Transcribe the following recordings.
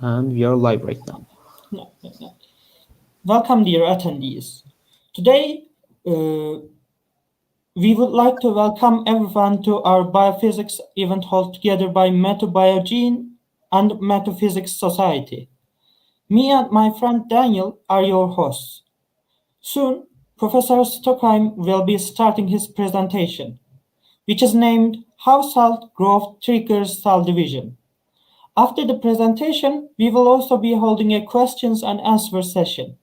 And we are live right now. No. Welcome, dear attendees. Today, we would like to welcome everyone to our biophysics event held together by Metabiogene and Metaphysics Society. Me and my friend Daniel are your hosts. Soon, Professor Skotheim will be starting his presentation, which is named How Cell Growth Triggers Cell Division. After the presentation, we will also be holding a questions and answer session,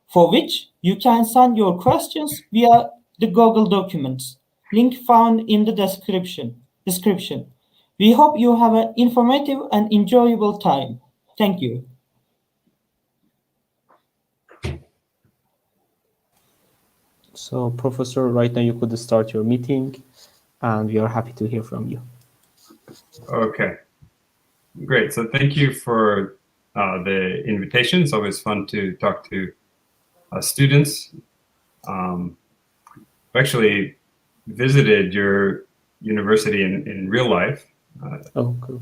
for which you can send your questions via the Google Documents, link found in the description. We hope you have an informative and enjoyable time. Thank you. So, Professor, right now you could start your meeting, and we are happy to hear from you. Okay, great. So thank you for the invitation. It's always fun to talk to students. I've actually visited your university in real life. Oh, cool.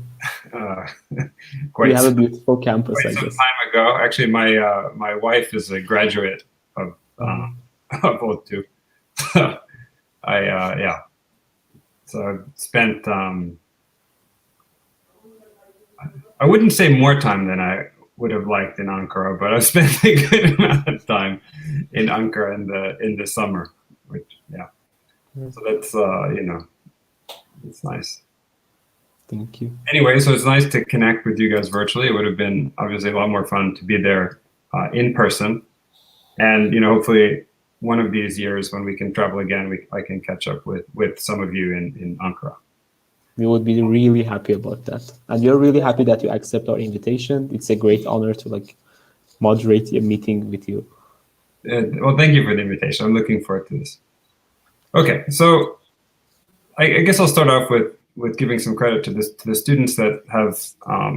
Quite we have a beautiful campus, quite I some guess. time ago. Actually, my wife is a graduate of ODTÜ. Yeah. So I've spent, I wouldn't say more time than I would have liked in Ankara, but I've spent a good amount of time in Ankara in the summer, which, yeah. So that's, it's nice. Thank you. Anyway, so it's nice to connect with you guys virtually. It would have been obviously a lot more fun to be there in person. And, hopefully one of these years when we can travel again, I can catch up with some of you in Ankara. We would be really happy about that. And we're really happy that you accept our invitation. It's a great honor to moderate a meeting with you. Well, thank you for the invitation. I'm looking forward to this. Okay, so I guess I'll start off with giving some credit to the students that have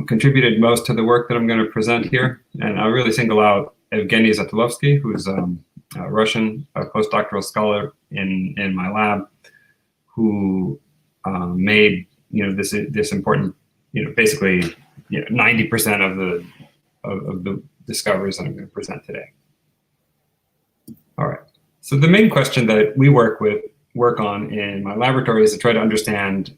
contributed most to the work that I'm going to present here. And I'll really single out Evgeny Zatulovsky, who's a Russian postdoctoral scholar in my lab, who made this important, basically 90% of the discoveries that I'm going to present today. All right. So the main question that we work on in my laboratory is to try to understand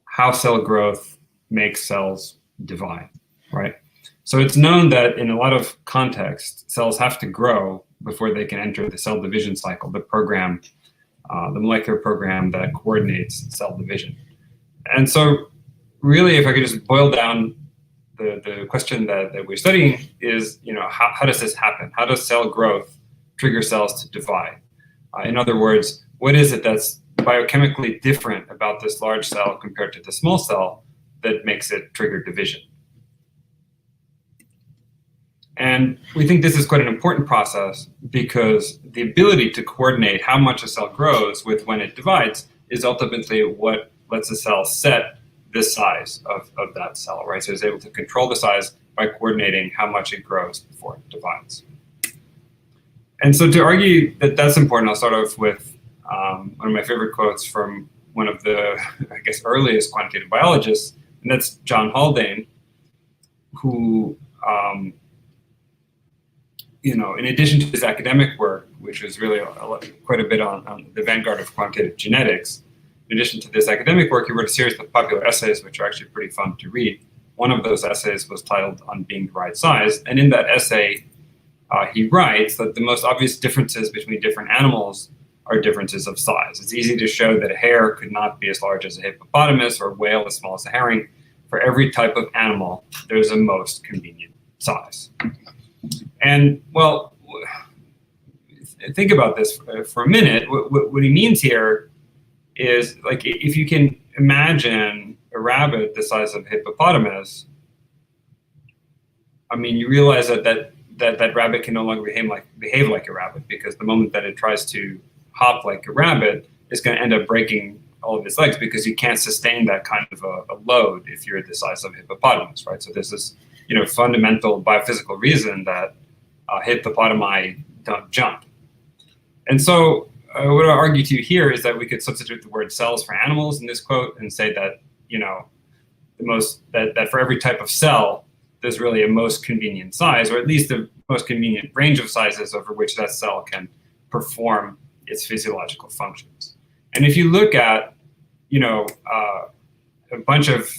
how cell growth makes cells divide, right? So it's known that in a lot of contexts, cells have to grow before they can enter the cell division cycle, the program, the molecular program that coordinates cell division. And so really, if I could just boil down the question that we're studying is, how does this happen? How does cell growth trigger cells to divide? In other words, what is it that's biochemically different about this large cell compared to the small cell that makes it trigger division? And we think this is quite an important process because the ability to coordinate how much a cell grows with when it divides is ultimately what lets a cell set the size of that cell, right? So it's able to control the size by coordinating how much it grows before it divides. And so to argue that that's important, I'll start off with one of my favorite quotes from one of the, I guess, earliest quantitative biologists, and that's John Haldane, who in addition to his academic work, which was really quite a bit on the vanguard of quantitative genetics, in addition to this academic work, he wrote a series of popular essays, which are actually pretty fun to read. One of those essays was titled On Being the Right Size. And in that essay, he writes that the most obvious differences between different animals are differences of size. It's easy to show that a hare could not be as large as a hippopotamus or a whale as small as a herring. For every type of animal, there's a most convenient size. And, well, think about this for a minute. What he means here is, if you can imagine a rabbit the size of a hippopotamus, I mean, you realize that rabbit can no longer behave like a rabbit, because the moment that it tries to hop like a rabbit, it's going to end up breaking all of its legs because you can't sustain that kind of a load if you're the size of a hippopotamus, right? So there's this, fundamental biophysical reason that hippopotami don't jump. And so what I argue to you here is that we could substitute the word cells for animals in this quote and say that, that for every type of cell, there's really a most convenient size, or at least a most convenient range of sizes over which that cell can perform its physiological functions. And if you look at, a bunch of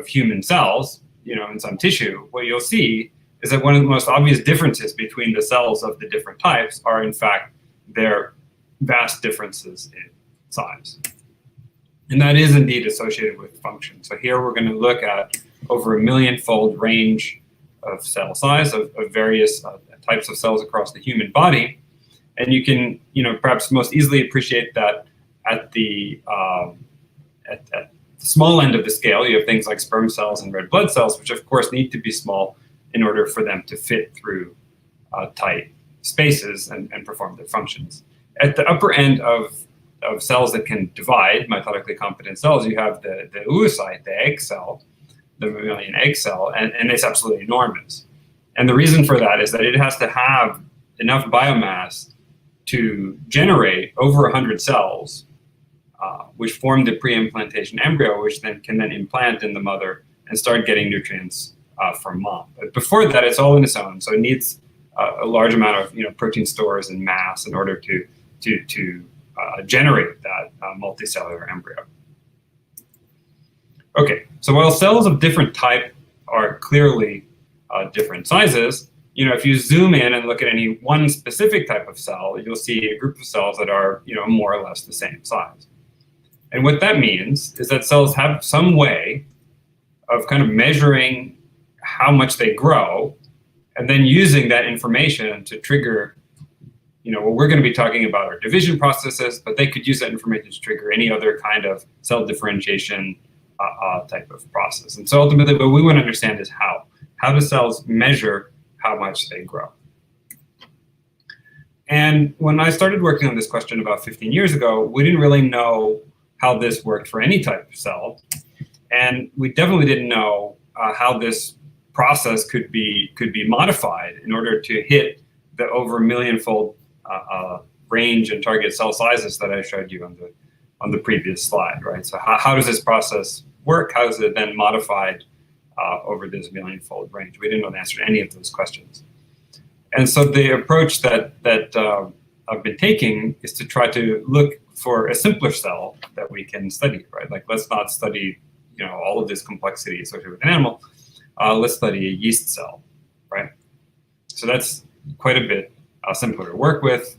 human cells, in some tissue, what you'll see is that one of the most obvious differences between the cells of the different types are, in fact, their vast differences in size. And that is indeed associated with function. So here we're going to look at over a million-fold range of cell size of various types of cells across the human body. And you can, perhaps most easily appreciate that at the small end of the scale, you have things like sperm cells and red blood cells, which of course need to be small in order for them to fit through tight spaces and perform their functions. At the upper end of cells that can divide, mitotically competent cells, you have the oocyte, the egg cell, the mammalian egg cell, and it's absolutely enormous. And the reason for that is that it has to have enough biomass to generate over 100 cells, which form the pre-implantation embryo, which then can implant in the mother and start getting nutrients from mom. But before that, it's all in its own, so it needs a large amount of protein stores and mass in order to generate that multicellular embryo. Okay, so while cells of different type are clearly different sizes, if you zoom in and look at any one specific type of cell, you'll see a group of cells that are more or less the same size. And what that means is that cells have some way of kind of measuring how much they grow, and then using that information to trigger, what we're going to be talking about are division processes, but they could use that information to trigger any other kind of cell differentiation type of process. And so ultimately what we want to understand is how do cells measure how much they grow? And when I started working on this question about 15 years ago, we didn't really know how this worked for any type of cell. And we definitely didn't know how this process could be modified in order to hit the over a million-fold range and target cell sizes that I showed you on the previous slide, right? So how does this process work? How is it then modified over this million-fold range? We didn't know the answer to any of those questions. And so the approach that I've been taking is to try to look for a simpler cell that we can study, right? Like, let's not study, all of this complexity associated with an animal. Let's study a yeast cell, right? So that's quite a bit simpler to work with,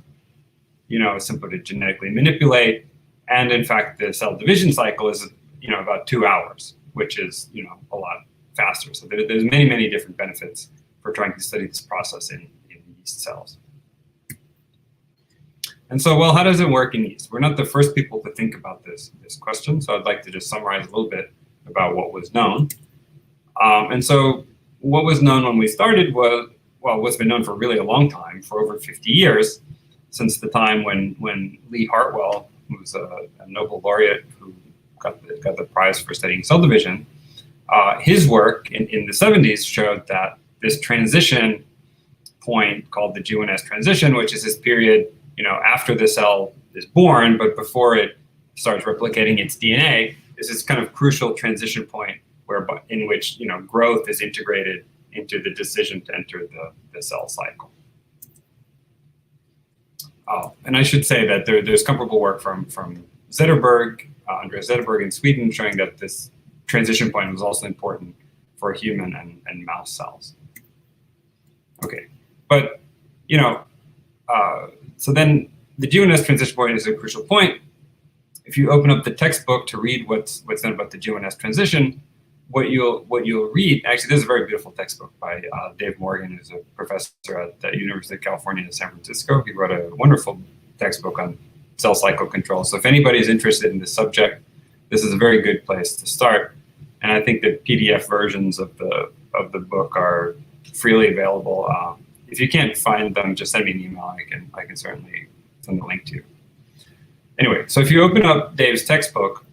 simpler to genetically manipulate. And in fact, the cell division cycle is, about 2 hours, which is, a lot faster. So there's many, many different benefits for trying to study this process in yeast cells. And so, well, how does it work in yeast? We're not the first people to think about this question, so I'd like to just summarize a little bit about what was known. And so what was known when we started was, well, what's been known for really a long time, for over 50 years, since the time when Lee Hartwell, who was a Nobel laureate who got the prize for studying cell division, his work in the 70s showed that this transition point called the G1S transition, which is this period after the cell is born, but before it starts replicating its DNA, is this kind of crucial transition point in which growth is integrated into the decision to enter the cell cycle. And I should say that there's comparable work from Zetterberg, Andreas Zetterberg in Sweden, showing that this transition point was also important for human and mouse cells. Okay, but so then the G1S transition point is a crucial point. If you open up the textbook to read what's done about the G1S transition, what you'll read, actually, this is a very beautiful textbook by Dave Morgan, who's a professor at the University of California in San Francisco. He wrote a wonderful textbook on cell cycle control. So if anybody is interested in this subject, this is a very good place to start. And I think the PDF versions of the book are freely available. If you can't find them, just send me an email. I can certainly send the link to you. Anyway, so if you open up Dave's textbook,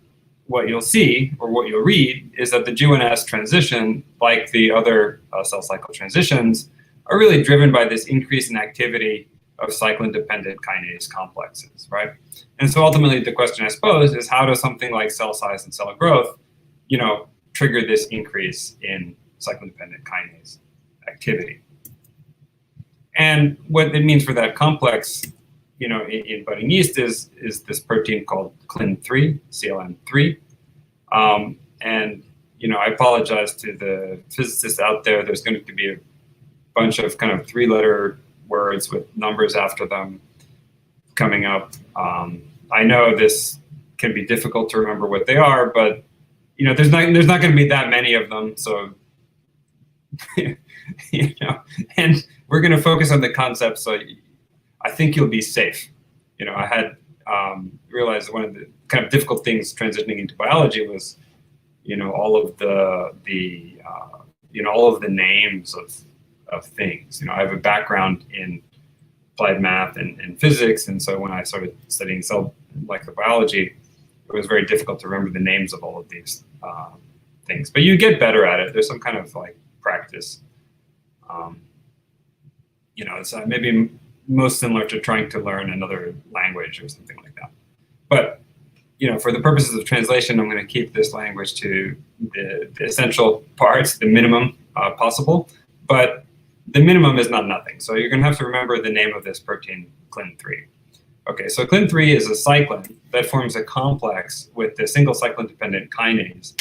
what you'll see, or what you'll read, is that the G1S transition, like the other cell cycle transitions, are really driven by this increase in activity of cyclin-dependent kinase complexes, right? And so ultimately the question I suppose is, how does something like cell size and cell growth, trigger this increase in cyclin-dependent kinase activity. And what it means for that complex, in budding yeast is this protein called CLIN3, CLN3. And I apologize to the physicists out there. There's going to be a bunch of kind of 3-letter words with numbers after them coming up. I know this can be difficult to remember what they are, but there's not going to be that many of them. So and we're going to focus on the concept. So I think you'll be safe. I had realized one of the kind of difficult things transitioning into biology was, all of the names of things. I have a background in applied math and physics, and so when I started studying cell molecular biology, it was very difficult to remember the names of all of these things. But you get better at it. There's some kind of like practice. It's maybe most similar to trying to learn another language or something like that. But for the purposes of translation, I'm going to keep this language to the essential parts, the minimum possible. But the minimum is not nothing. So you're going to have to remember the name of this protein, CLIN3. Okay, so CLIN3 is a cyclin that forms a complex with the single cyclin-dependent kinase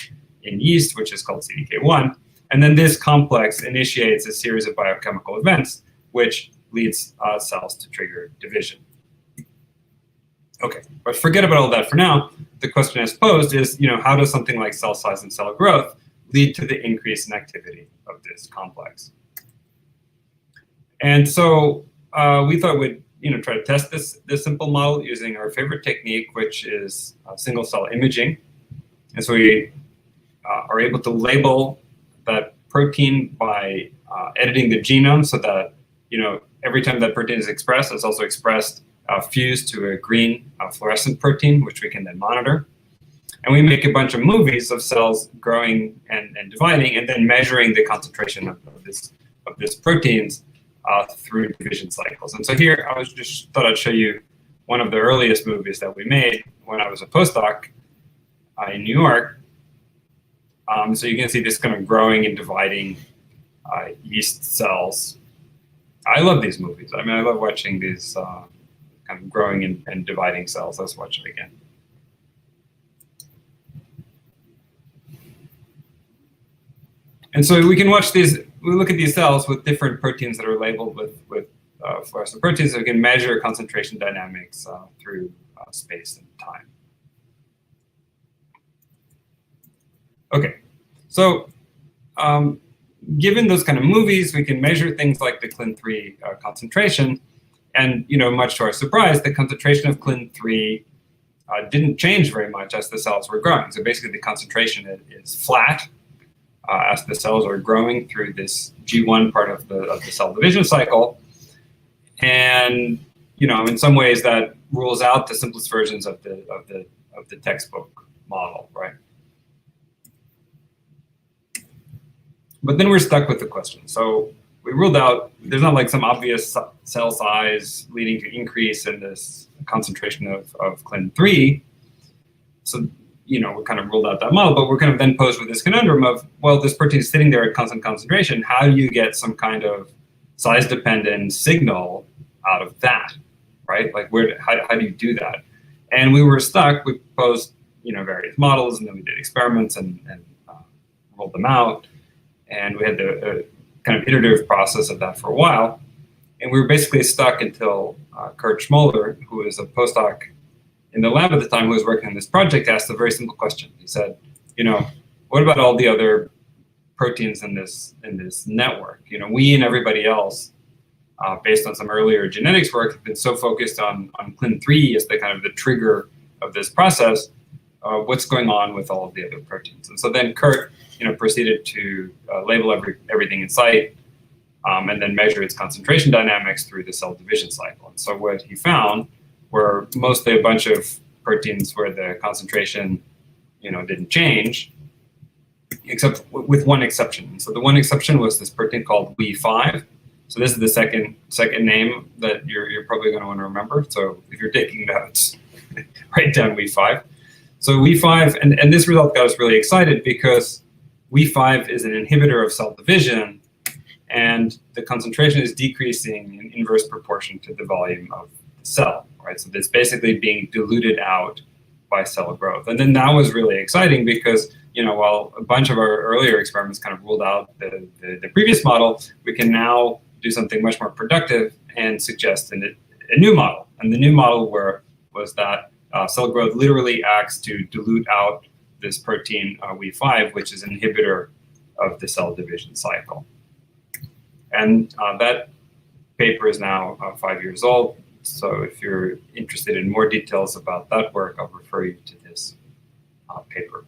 in yeast, which is called CDK1. And then this complex initiates a series of biochemical events, which leads cells to trigger division. Okay, but forget about all that for now. The question as posed is, how does something like cell size and cell growth lead to the increase in activity of this complex? And so we thought we'd try to test this simple model using our favorite technique, which is single cell imaging. And so we are able to label that protein by editing the genome so that every time that protein is expressed, it's also expressed fused to a green fluorescent protein, which we can then monitor. And we make a bunch of movies of cells growing and dividing, and then measuring the concentration of this proteins through division cycles. And so here, I just thought I'd show you one of the earliest movies that we made when I was a postdoc in New York. So you can see this kind of growing and dividing yeast cells. I love these movies. I mean, I love watching these kind of growing and dividing cells. Let's watch it again. And so we can watch these, we look at these cells with different proteins that are labeled with fluorescent proteins, so we can measure concentration dynamics through space and time. Okay, so given those kind of movies, we can measure things like the CLIN3 concentration, and much to our surprise, the concentration of CLIN3 didn't change very much as the cells were growing. So basically, the concentration is flat as the cells are growing through this G1 part of the cell division cycle, and in some ways that rules out the simplest versions of the textbook model, right? But then we're stuck with the question. So we ruled out there's not like some obvious cell size leading to increase in this concentration of CLIN3. So we kind of ruled out that model, but we're kind of then posed with this conundrum of, well, this protein is sitting there at constant concentration. How do you get some kind of size-dependent signal out of that, right? Like, how do you do that? And we were stuck. We posed, various models, and then we did experiments and rolled them out. And we had the kind of iterative process of that for a while. And we were basically stuck until Kurt Schmoller, who was a postdoc in the lab at the time who was working on this project, asked a very simple question. He said, what about all the other proteins in this network? We and everybody else, based on some earlier genetics work, have been so focused on CLIN3 as the kind of the trigger of this process. What's going on with all of the other proteins? And so then Kurt, proceeded to label everything in sight, and then measure its concentration dynamics through the cell division cycle. And so what he found were mostly a bunch of proteins where the concentration, didn't change, except with one exception. So the one exception was this protein called We5. So this is the second name that you're probably going to want to remember. So if you're taking notes, write down We5. So We5, and this result got us really excited because We5 is an inhibitor of cell division, and the concentration is decreasing in inverse proportion to the volume of the cell, right? So it's basically being diluted out by cell growth. And then that was really exciting because, while a bunch of our earlier experiments kind of ruled out the previous model, we can now do something much more productive and suggest a new model. And the new model was that cell growth literally acts to dilute out this protein We5, which is an inhibitor of the cell division cycle. And that paper is now 5 years old. So if you're interested in more details about that work, I'll refer you to this paper.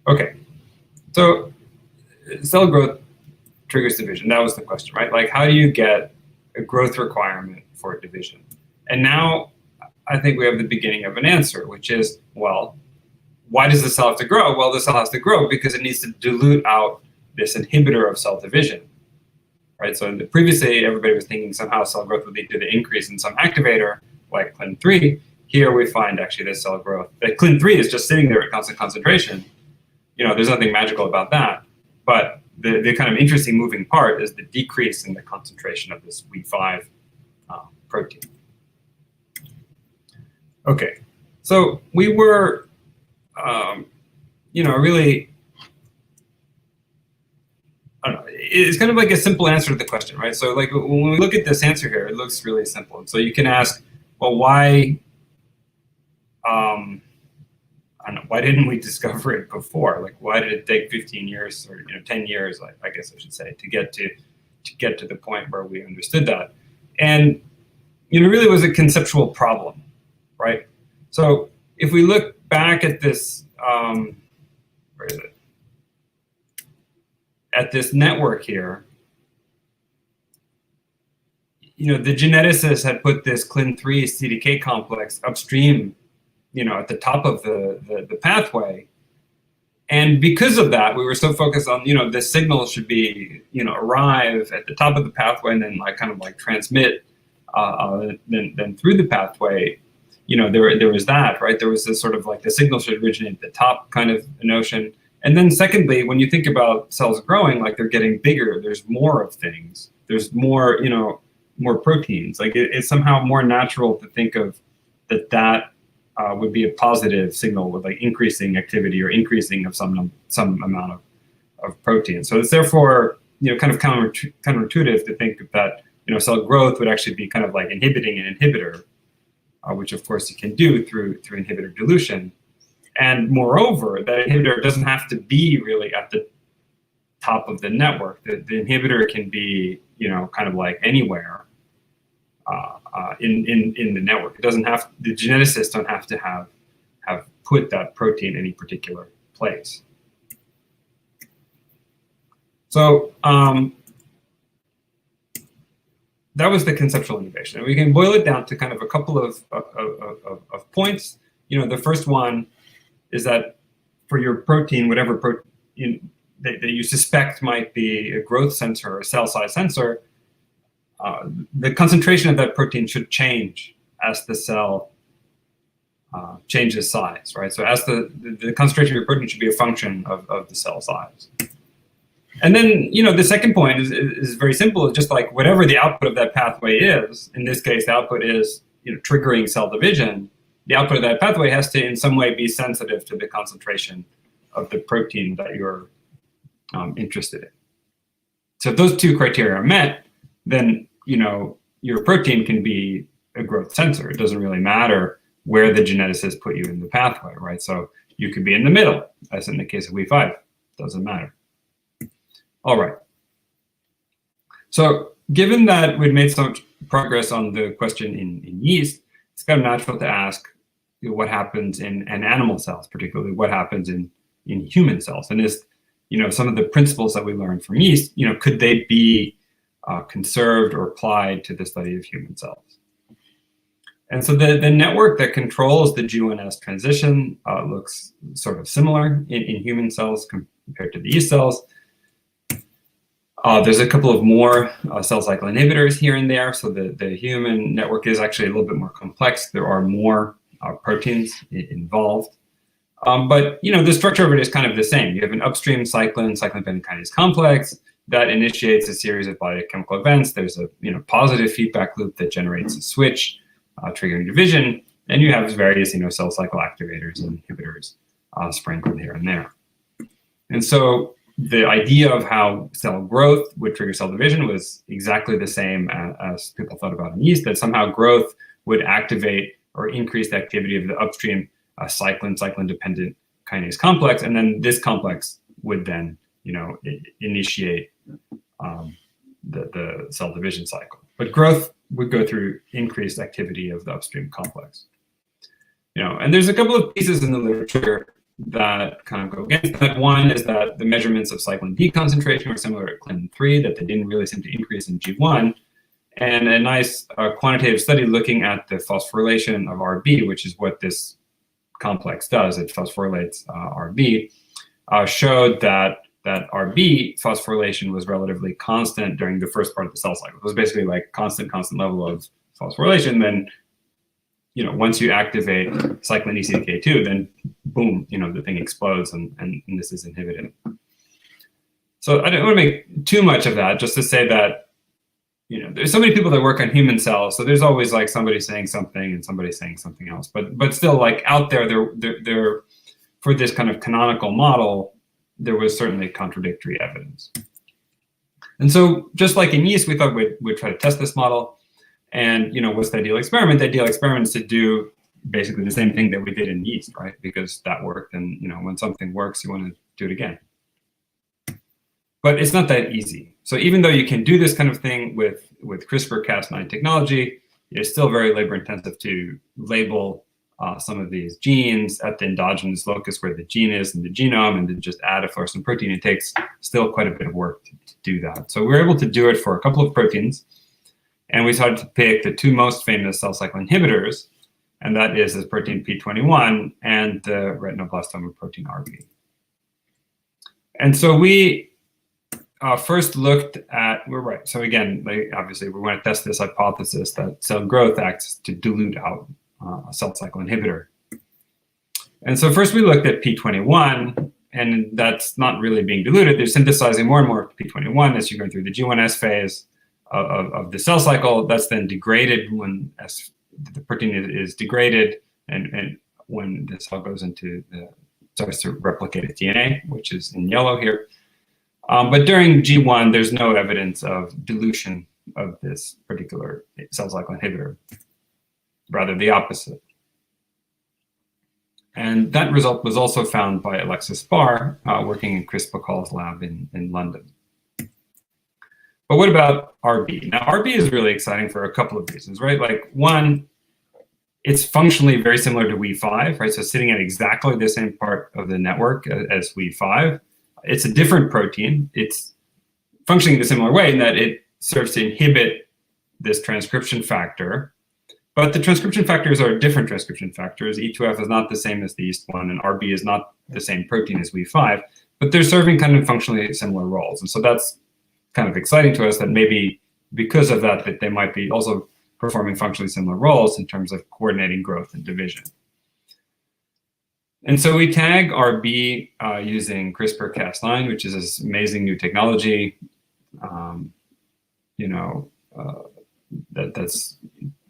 Okay, so cell growth triggers division. That was the question, right? Like, how do you get a growth requirement for division? And now I think we have the beginning of an answer, which is, well, why does the cell have to grow? Well, the cell has to grow because it needs to dilute out this inhibitor of cell division, right? So previously, everybody was thinking somehow cell growth would lead to the increase in some activator, like CLIN3. Here we find actually this cell growth. That CLIN3 is just sitting there at constant concentration. There's nothing magical about that. But the kind of interesting moving part is the decrease in the concentration of this We5 protein. Okay, so we were, really, I don't know, it's kind of like a simple answer to the question, right? So like when we look at this answer here, it looks really simple. And so you can ask, well, why, I don't know, why didn't we discover it before? Like, why did it take 15 years or 10 years, I guess I should say, to get to the point where we understood that? And really was a conceptual problem, right? So if we look back at this, where is it? At this network here, the geneticists had put this CLIN3 CDK complex upstream, at the top of the pathway. And because of that, we were so focused on, this signal should be, arrive at the top of the pathway and then transmit then through the pathway. There was that, right? There was this sort of the signal should originate at the top kind of notion. And then secondly, when you think about cells growing, they're getting bigger, there's more of things. There's more, more proteins. It's somehow more natural to think of that would be a positive signal with increasing activity or increasing of some amount of protein. So it's therefore, kind of counterintuitive to think that, cell growth would actually be kind of inhibiting an inhibitor, which of course you can do through inhibitor dilution. And moreover, that inhibitor doesn't have to be really at the top of the network. The inhibitor can be, kind of anywhere in the network. It doesn't have, the geneticists don't have to have put that protein in any particular place. So that was the conceptual innovation. And we can boil it down to kind of a couple of points. The first one is that for your protein, whatever protein that you suspect might be a growth sensor or a cell size sensor, the concentration of that protein should change as the cell changes size, right? So as the concentration of your protein should be a function of the cell size. And then, the second point is very simple. It's just whatever the output of that pathway is, in this case, the output is, triggering cell division. The output of that pathway has to in some way be sensitive to the concentration of the protein that you're interested in. So if those two criteria are met, then your protein can be a growth sensor. It doesn't really matter where the geneticist put you in the pathway, right? So you could be in the middle, as in the case of We5. Doesn't matter. All right. So given that we've made so much progress on the question in yeast, it's kind of natural to ask what happens in animal cells, particularly what happens in human cells. And is, some of the principles that we learned from yeast, could they be conserved or applied to the study of human cells? And so the network that controls the G1S transition looks sort of similar in human cells compared to the yeast cells. There's a couple of more cell cycle inhibitors here and there. So the human network is actually a little bit more complex. There are more proteins involved. But the structure of it is kind of the same. You have an upstream cyclin-dependent kinase complex that initiates a series of biochemical events. There's a positive feedback loop that generates a switch, triggering division, and you have various cell cycle activators and inhibitors sprinkled here and there. And so the idea of how cell growth would trigger cell division was exactly the same as people thought about in yeast, that somehow growth would activate or increase the activity of the upstream cyclin-dependent kinase complex, and then this complex would then initiate the cell division cycle. But growth would go through increased activity of the upstream complex. And there's a couple of pieces in the literature that kind of go against that. One is that the measurements of cyclin D concentration were similar to Clin3, that they didn't really seem to increase in G1. And a nice quantitative study looking at the phosphorylation of RB, which is what this complex does, it phosphorylates RB, showed that RB phosphorylation was relatively constant during the first part of the cell cycle. It was basically like constant level of phosphorylation. Then, once you activate cyclin ECDK2, then boom, the thing explodes and this is inhibited. So I don't want to make too much of that, just to say that, there's so many people that work on human cells, so there's always like somebody saying something and somebody saying something else. But still, like out there for this kind of canonical model, there was certainly contradictory evidence. And so just like in yeast, we thought we'd try to test this model. And what's the ideal experiment? The ideal experiment is to do basically the same thing that we did in yeast, right? Because that worked, and when something works, you want to do it again. But it's not that easy. So even though you can do this kind of thing with CRISPR-Cas9 technology, it's still very labor intensive to label some of these genes at the endogenous locus where the gene is in the genome, and then just add a fluorescent protein. It takes still quite a bit of work to do that. So we're able to do it for a couple of proteins, and we decided to pick the two most famous cell cycle inhibitors, and that is this protein P21 and the retinoblastoma protein RB. And so we first looked at, so again, obviously we want to test this hypothesis that cell growth acts to dilute out a cell cycle inhibitor. And so first we looked at P21, and that's not really being diluted. They're synthesizing more and more P21 as you go through the G1S phase of the cell cycle. That's then degraded when the protein is degraded, and when the cell goes into starts to replicate its DNA, which is in yellow here. But during G1, there's no evidence of dilution of this particular cell cycle inhibitor, rather the opposite. And that result was also found by Alexis Barr, working in Chris Bacall's lab in London. But what about RB? Now, RB is really exciting for a couple of reasons, right? Like one, it's functionally very similar to We5, right? So sitting at exactly the same part of the network as We5. It's a different protein. It's functioning in a similar way in that it serves to inhibit this transcription factor. But the transcription factors are different transcription factors. E2F is not the same as the yeast one, and RB is not the same protein as We5, but they're serving kind of functionally similar roles. And so that's kind of exciting to us, that maybe because of that they might be also performing functionally similar roles in terms of coordinating growth and division. And so we tag RB using CRISPR-Cas9, which is this amazing new technology, that's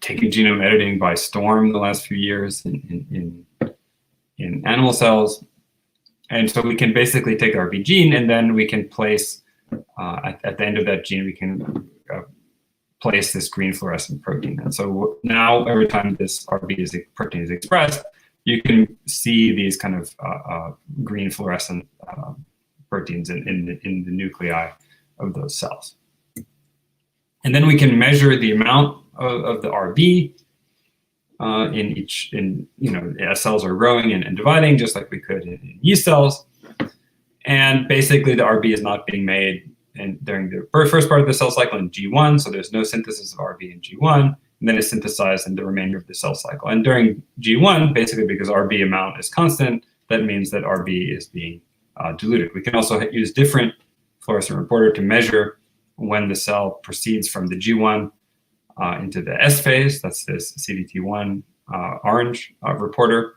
taking genome editing by storm the last few years in animal cells. And so we can basically take the RB gene, and then we can place, at the end of that gene, we can place this green fluorescent protein. And so now every time this RB protein is expressed, you can see these kind of green fluorescent proteins in the nuclei of those cells. And then we can measure the amount of the RB as cells are growing and dividing, just like we could in yeast cells. And basically the RB is not being made during the first part of the cell cycle in G1, so there's no synthesis of RB in G1, and then it's synthesized in the remainder of the cell cycle. And during G1, basically because RB amount is constant, that means that RB is being diluted. We can also use different fluorescent reporter to measure when the cell proceeds from the G1 into the S phase. That's this CDT1 orange reporter.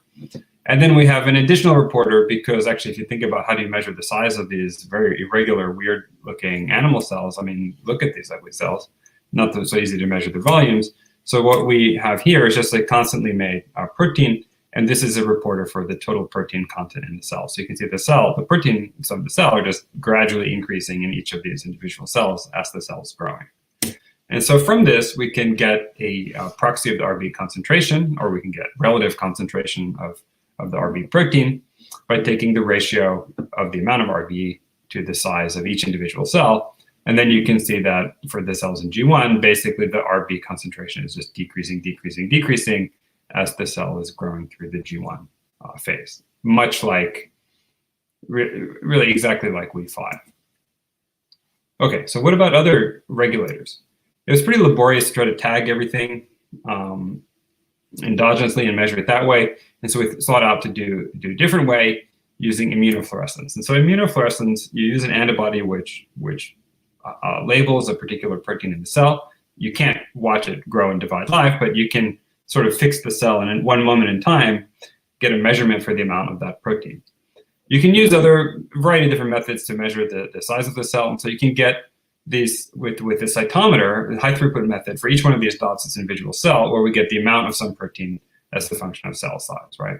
And then we have an additional reporter because actually, if you think about how do you measure the size of these very irregular, weird looking animal cells, I mean, look at these ugly cells, not so easy to measure the volumes. So what we have here is just a constantly made protein, and this is a reporter for the total protein content in the cell. So you can see the proteins of the cell are just gradually increasing in each of these individual cells as the cell is growing. And so from this, we can get a proxy of the RB concentration, or we can get relative concentration of the RB protein by taking the ratio of the amount of RB to the size of each individual cell. And then you can see that for the cells in G1, basically the RB concentration is just decreasing, decreasing, decreasing as the cell is growing through the G1 phase, much like, really exactly like We5. Okay, so what about other regulators? It was pretty laborious to try to tag everything endogenously and measure it that way. And so we sought out to do a different way using immunofluorescence. And so immunofluorescence, you use an antibody which labels a particular protein in the cell. You can't watch it grow and divide live, but you can sort of fix the cell and in one moment in time, get a measurement for the amount of that protein. You can use other variety of different methods to measure the size of the cell. And so you can get these with a cytometer, the high throughput method for each one of these dots is an individual cell, where we get the amount of some protein as the function of cell size, right?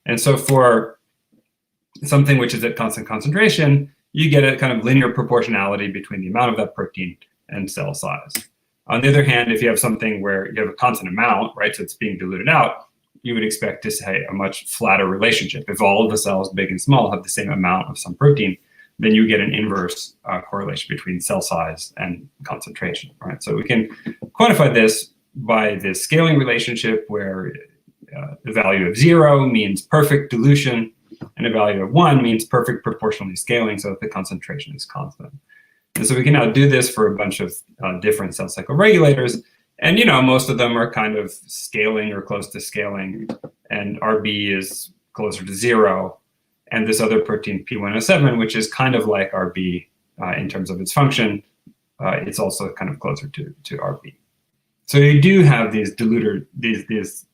And so for something which is at constant concentration, you get a kind of linear proportionality between the amount of that protein and cell size. On the other hand, if you have something where you have a constant amount, right, so it's being diluted out, you would expect to say a much flatter relationship. If all of the cells, big and small, have the same amount of some protein, then you get an inverse correlation between cell size and concentration, right? So we can quantify this by this scaling relationship where the value of 0 means perfect dilution, and a value of 1 means perfect proportionally scaling, so that the concentration is constant. And so we can now do this for a bunch of different cell cycle regulators, and most of them are kind of scaling or close to scaling, and RB is closer to 0. And this other protein, P107, which is kind of like RB in terms of its function, it's also kind of closer to RB. So you do have these these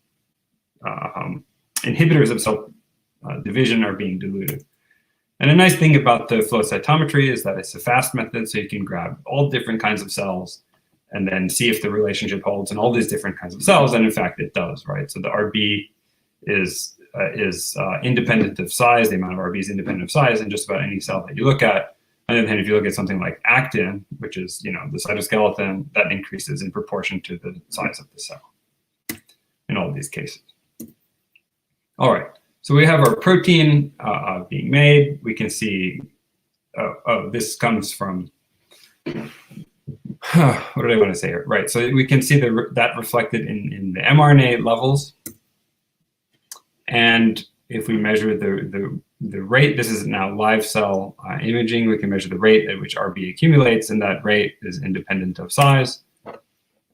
inhibitors of cell division are being diluted. And a nice thing about the flow cytometry is that it's a fast method, so you can grab all different kinds of cells and then see if the relationship holds in all these different kinds of cells, and in fact it does, right? So the RB is independent of size. The amount of RB is independent of size in just about any cell that you look at. On the other hand, if you look at something like actin, which is the cytoskeleton, that increases in proportion to the size of the cell in all of these cases. All right, so we have our protein being made. We can see, this comes from, what did I want to say here? Right, so we can see that reflected in the mRNA levels. And if we measure the rate, this is now live cell imaging, we can measure the rate at which RB accumulates, and that rate is independent of size.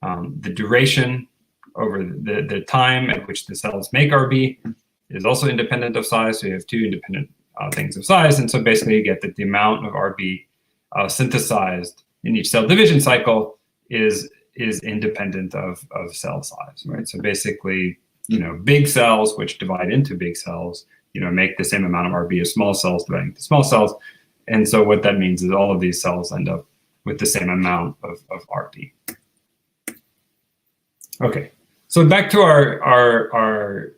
The duration over the time at which the cells make RB is also independent of size, so you have two independent things of size, and so basically you get that the amount of RB synthesized in each cell division cycle is independent of cell size, right? So basically, big cells, which divide into big cells, make the same amount of RB as small cells dividing into small cells. And so what that means is all of these cells end up with the same amount of RB. Okay, so back to our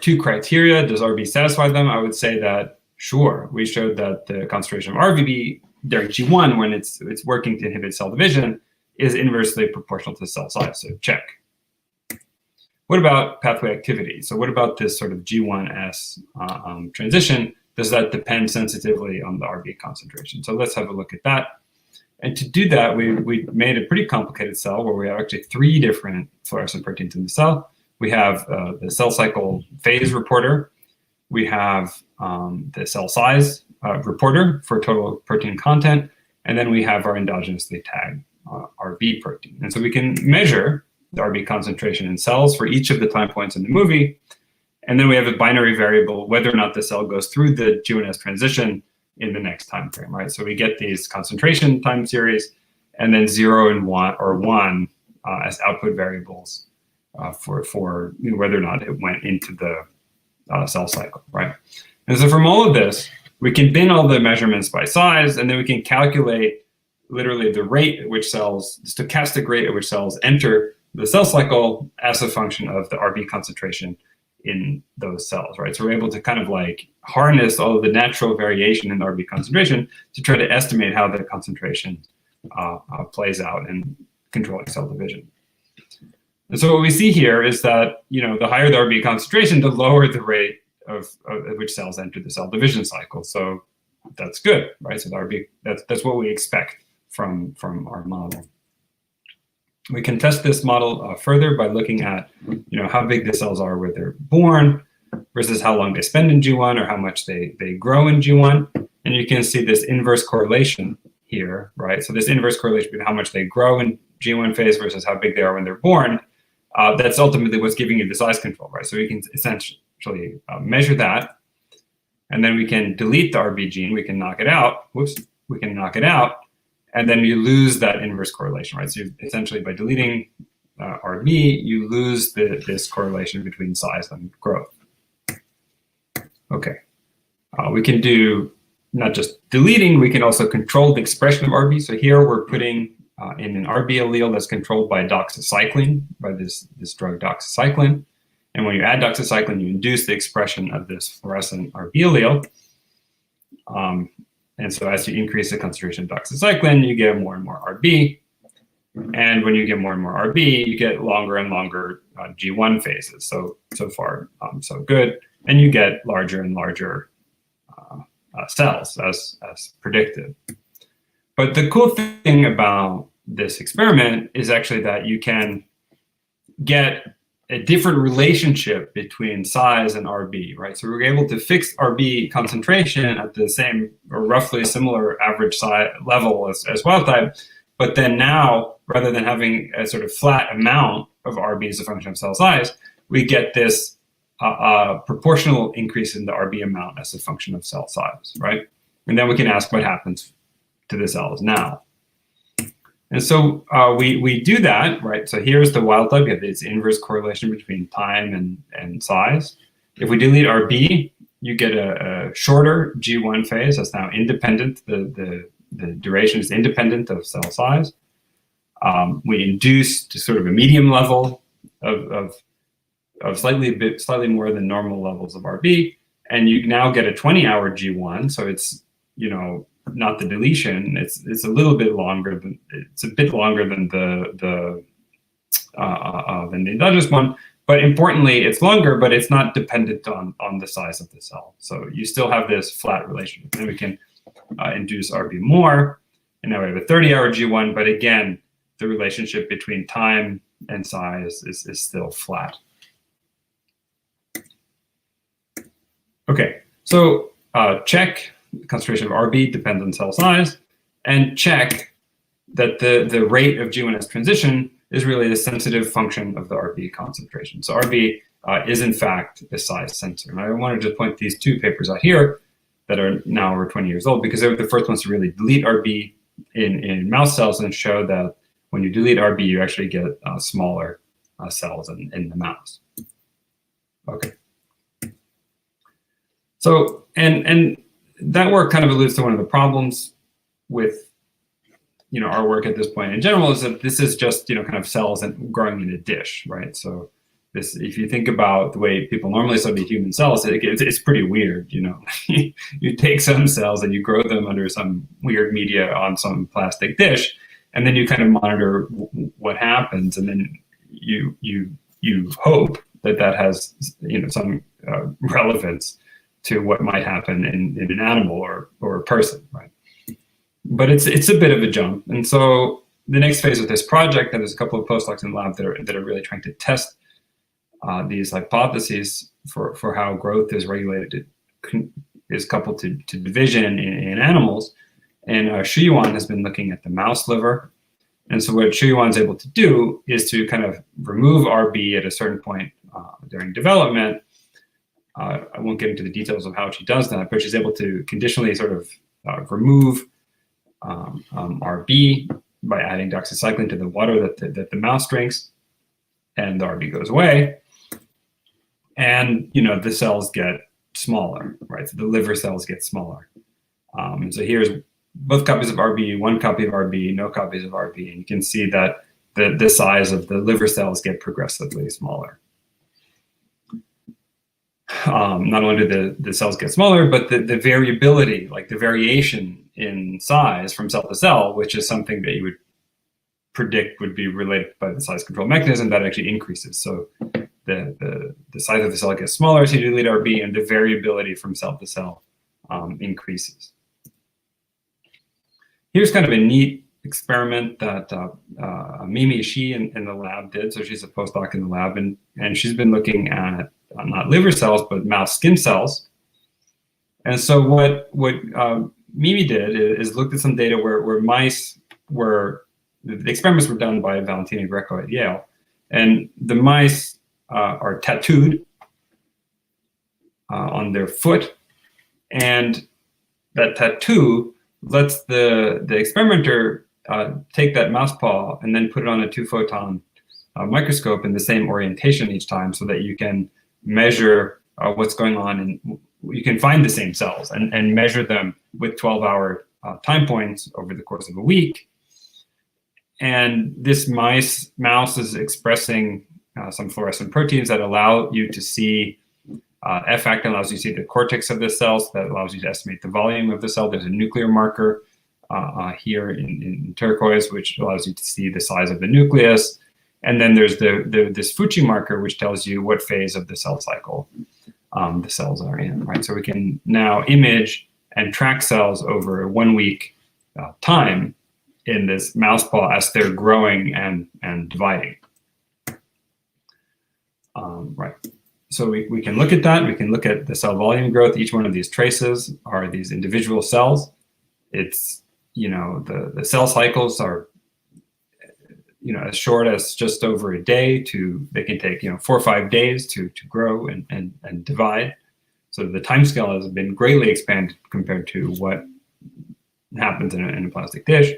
two criteria. Does RB satisfy them? I would say that, sure. We showed that the concentration of RBB during G1, when it's working to inhibit cell division, is inversely proportional to cell size, so check. What about pathway activity? So what about this sort of G1S transition? Does that depend sensitively on the RB concentration? So let's have a look at that. And to do that, we made a pretty complicated cell where we have actually 3 different fluorescent proteins in the cell. We have the cell cycle phase reporter. We have the cell size reporter for total protein content. And then we have our endogenously tagged RB protein. And so we can measure the RB concentration in cells for each of the time points in the movie. And then we have a binary variable, whether or not the cell goes through the G1S transition in the next time frame, right? So we get these concentration time series, and then 0 and 1 or 1 as output variables for whether or not it went into the cell cycle, right? And so from all of this, we can bin all the measurements by size, and then we can calculate literally the rate at which cells, the stochastic rate at which cells enter the cell cycle as a function of the RB concentration in those cells, right? So we're able to kind of like harness all of the natural variation in the RB concentration to try to estimate how the concentration plays out in controlling cell division. And so what we see here is that, you know, the higher the RB concentration, the lower the rate of which cells enter the cell division cycle. So that's good, right? So the RB, that's what we expect from our model. We can test this model further by looking at, you know, how big the cells are where they're born versus how long they spend in G1 or how much they grow in G1. And you can see this inverse correlation here, right? So this inverse correlation between how much they grow in G1 phase versus how big they are when they're born, that's ultimately what's giving you the size control, right? So we can essentially measure that, and then we can delete the RB gene, we can knock it out, we can knock it out, and then you lose that inverse correlation, right? So essentially by deleting RB, you lose this correlation between size and growth. Okay, we can do not just deleting, we can also control the expression of RB. So here we're putting in an RB allele that's controlled by doxycycline, by this drug doxycycline. And when you add doxycycline, you induce the expression of this fluorescent RB allele. And so as you increase the concentration of doxycycline, you get more and more RB. And when you get more and more RB, you get longer and longer G1 phases. So far, so good. And you get larger and larger cells as predicted. But the cool thing about this experiment is actually that you can get a different relationship between size and RB, right? So we're able to fix RB concentration at the same or roughly similar average size level as wild type, but then now, rather than having a sort of flat amount of RB as a function of cell size, we get this proportional increase in the RB amount as a function of cell size, right? And then we can ask what happens to the cells now. And so we do that, right? So here's the wild type. We have this inverse correlation between time and size. If we delete RB, you get a shorter G1 phase that's now independent. The duration is independent of cell size. We induce to sort of a medium level of slightly more than normal levels of RB, and you now get a 20-hour G1. So it's, you know, not the deletion. It's a little bit longer than the endogenous one. But importantly, it's longer, but it's not dependent on the size of the cell. So you still have this flat relationship. Then we can induce RB more, and now we have a 30-hour G1. But again, the relationship between time and size is still flat. Okay, so check concentration of RB depends on cell size, and check that the rate of G1S transition is really the sensitive function of the RB concentration. So RB is in fact a size sensor. And I wanted to point these two papers out here that are now over 20 years old, because they were the first ones to really delete RB in mouse cells and show that when you delete RB, you actually get smaller cells in the mouse. Okay. So, and that work kind of alludes to one of the problems with, you know, our work at this point in general, is that this is just, you know, kind of cells and growing in a dish, right? So this, if you think about the way people normally study human cells, it's pretty weird, you know. You take some cells and you grow them under some weird media on some plastic dish, and then you kind of monitor what happens, and then you hope that has, you know, some relevance to what might happen in an animal or a person, right? But it's a bit of a jump. And so the next phase of this project, and there's a couple of postdocs in the lab that are really trying to test these hypotheses for how growth is regulated, is coupled to division in animals. And Shuyuan has been looking at the mouse liver. And so what Shuyuan's able to do is to kind of remove RB at a certain point during development. I won't get into the details of how she does that, but she's able to conditionally sort of remove RB by adding doxycycline to the water that the mouse drinks, and the RB goes away. and the cells get smaller, right? So the liver cells get smaller. So here's both copies of RB, one copy of RB, no copies of RB, and you can see that the size of the liver cells get progressively smaller. Not only do the cells get smaller, but the variability, like the variation in size from cell to cell, which is something that you would predict would be related by the size control mechanism, that actually increases. So the size of the cell gets smaller as you delete RB, and the variability from cell to cell increases. Here's kind of a neat experiment that Mimi Shi in the lab did. So she's a postdoc in the lab, and she's been looking at not liver cells, but mouse skin cells. And so what Mimi did is looked at some data where mice were, the experiments were done by Valentina Greco at Yale, and the mice are tattooed on their foot, and that tattoo lets the experimenter take that mouse paw and then put it on a 2-photon microscope in the same orientation each time, so that you can measure what's going on, and you can find the same cells and measure them with 12-hour time points over the course of a week. And this mouse is expressing some fluorescent proteins that allow you to see F-actin, allows you to see the cortex of the cells, that allows you to estimate the volume of the cell. There's a nuclear marker here in turquoise, which allows you to see the size of the nucleus. And then there's this Fuji marker, which tells you what phase of the cell cycle the cells are in, right? So we can now image and track cells over a 1-week time in this mouse paw as they're growing and dividing. Right. So we can look at that. We can look at the cell volume growth. Each one of these traces are these individual cells. It's, the cell cycles are, as short as just over a day to, they can take, 4 or 5 days to grow and divide. So the time scale has been greatly expanded compared to what happens in a plastic dish.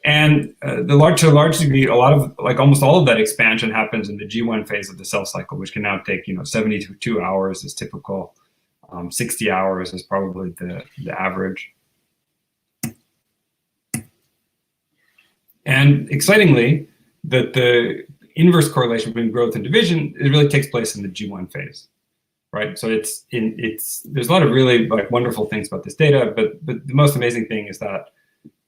And to a large degree, a lot of, almost all of that expansion happens in the G1 phase of the cell cycle, which can now take, 72 hours is typical. 60 hours is probably the average. And excitingly, the inverse correlation between growth and division, it really takes place in the G1 phase, right? So there's a lot of really wonderful things about this data, but the most amazing thing is that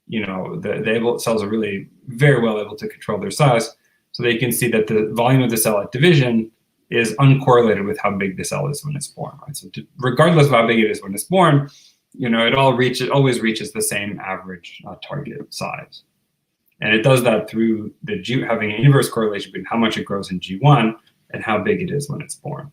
the cells are really very well able to control their size, so they can see that the volume of the cell at division is uncorrelated with how big the cell is when it's born, right? So regardless of how big it is when it's born, it always reaches the same average target size. And it does that through having an inverse correlation between how much it grows in G1 and how big it is when it's born.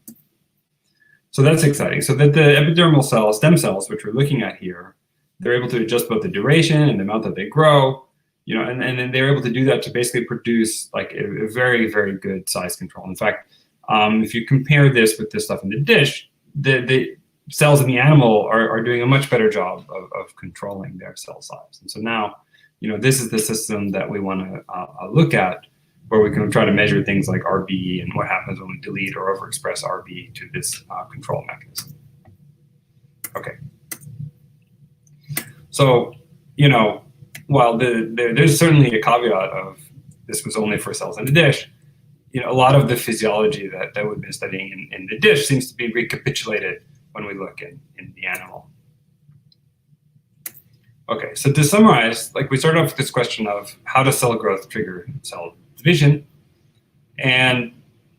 So that's exciting. So that the epidermal cells, stem cells, which we're looking at here, they're able to adjust both the duration and the amount that they grow, and then they're able to do that to basically produce a very, very good size control. In fact, if you compare this with this stuff in the dish, the cells in the animal are doing a much better job of controlling their cell size. And so now, this is the system that we want to look at, where we can try to measure things like RB and what happens when we delete or overexpress RB to this control mechanism. Okay. So, while there's certainly a caveat of this was only for cells in the dish, a lot of the physiology that we've been studying in the dish seems to be recapitulated when we look in the animal. Okay, so to summarize, we started off with this question of how does cell growth trigger cell division? And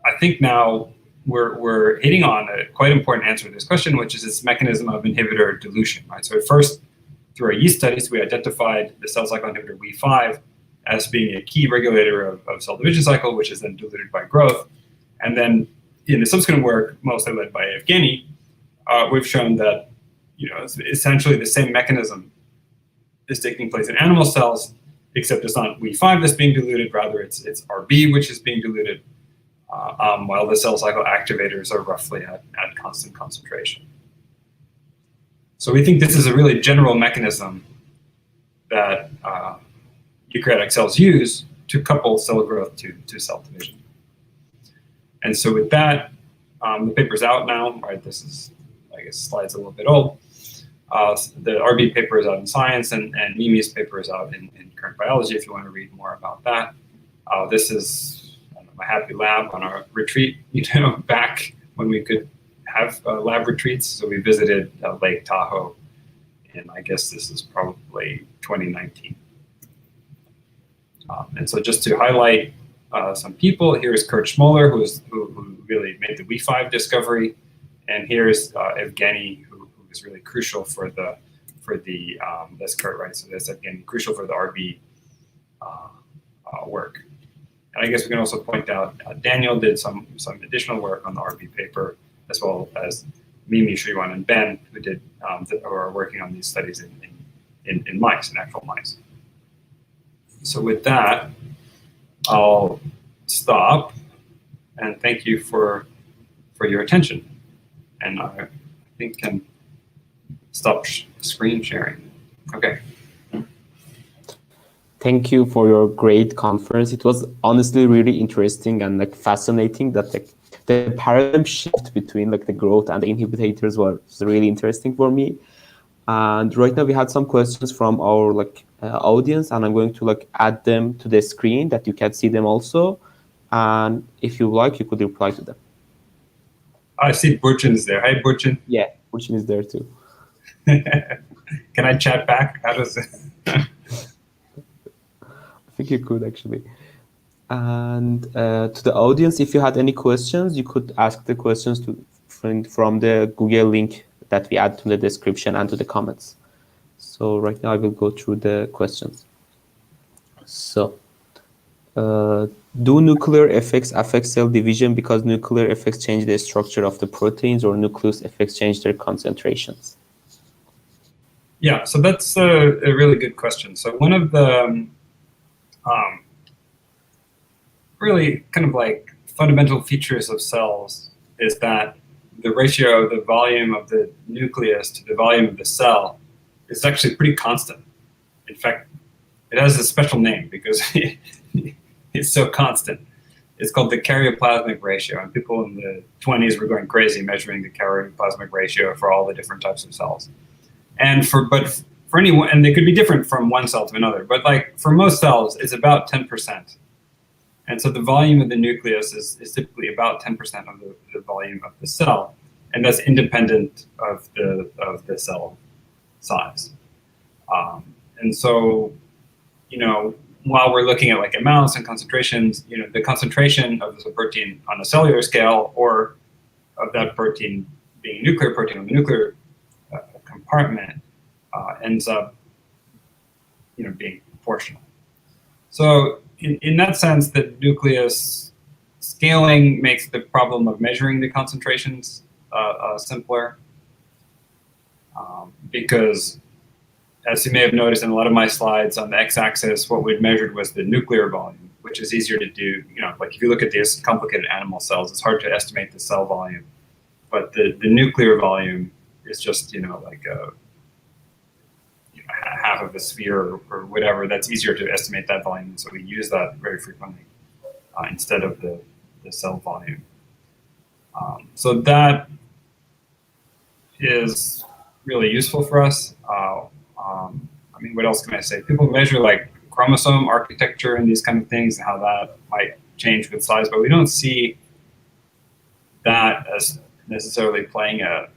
I think now we're hitting on a quite important answer to this question, which is its mechanism of inhibitor dilution, right? So at first, through our yeast studies, we identified the cell cycle inhibitor We5 as being a key regulator of cell division cycle, which is then diluted by growth. And then in the subsequent work, mostly led by Evgeny, we've shown that it's essentially the same mechanism is taking place in animal cells, except it's not We5 that's being diluted, rather it's RB which is being diluted, while the cell cycle activators are roughly at constant concentration. So we think this is a really general mechanism that eukaryotic cells use to couple cell growth to cell division. And so with that, the paper's out now, right? This is, I guess, slide's a little bit old. The RB paper is out in Science, and Mimi's paper is out in Current Biology if you want to read more about that. This is my happy lab on our retreat, back when we could have lab retreats. So we visited Lake Tahoe, and I guess this is probably 2019. And so just to highlight some people, here's Kurt Schmoller, who really made the We5 discovery, and here's Evgeny, who is really crucial for the that's Kurt, right? So that's again crucial for the RB work. And I guess we can also point out Daniel did some additional work on the RB paper, as well as Mimi, Sriwan, and Ben, who did are working on these studies in mice, in actual mice. So with that, I'll stop and thank you for your attention. And I think can stop screen sharing. Okay. Thank you for your great conference. It was honestly really interesting and fascinating that the paradigm shift between the growth and the inhibitors was really interesting for me. And right now we had some questions from our audience, and I'm going to add them to the screen that you can see them also. And if you like, you could reply to them. I see Burchin's there. Hi, Burchin. Yeah, Burchin is there too. Can I chat back? How does it? I think you could actually. And to the audience, if you had any questions, you could ask the questions from the Google link that we add to the description and to the comments. So right now I will go through the questions. So, do nuclear effects affect cell division because nuclear effects change the structure of the proteins, or nucleus effects change their concentrations? Yeah, so that's a really good question. So one of the really kind of fundamental features of cells is that the ratio of the volume of the nucleus to the volume of the cell is actually pretty constant. In fact, it has a special name because it's so constant. It's called the karyoplasmic ratio, and people in the 20s were going crazy measuring the karyoplasmic ratio for all the different types of cells. And for anyone, and they could be different from one cell to another, but for most cells, it's about 10%. And so the volume of the nucleus is typically about 10% of the volume of the cell, and that's independent of the cell size. And so, while we're looking at amounts and concentrations, the concentration of the protein on a cellular scale, or of that protein being a nuclear protein on the nuclear compartment, ends up, being proportional. So in that sense, the nucleus scaling makes the problem of measuring the concentrations simpler, because as you may have noticed in a lot of my slides on the x-axis, what we'd measured was the nuclear volume, which is easier to do. If you look at these complicated animal cells, it's hard to estimate the cell volume, but the nuclear volume is just half of a sphere or whatever. That's easier to estimate that volume, so we use that very frequently instead of the cell volume. So that is really useful for us. I mean, what else can I say? People measure chromosome architecture and these kind of things, and how that might change with size, but we don't see that as necessarily playing a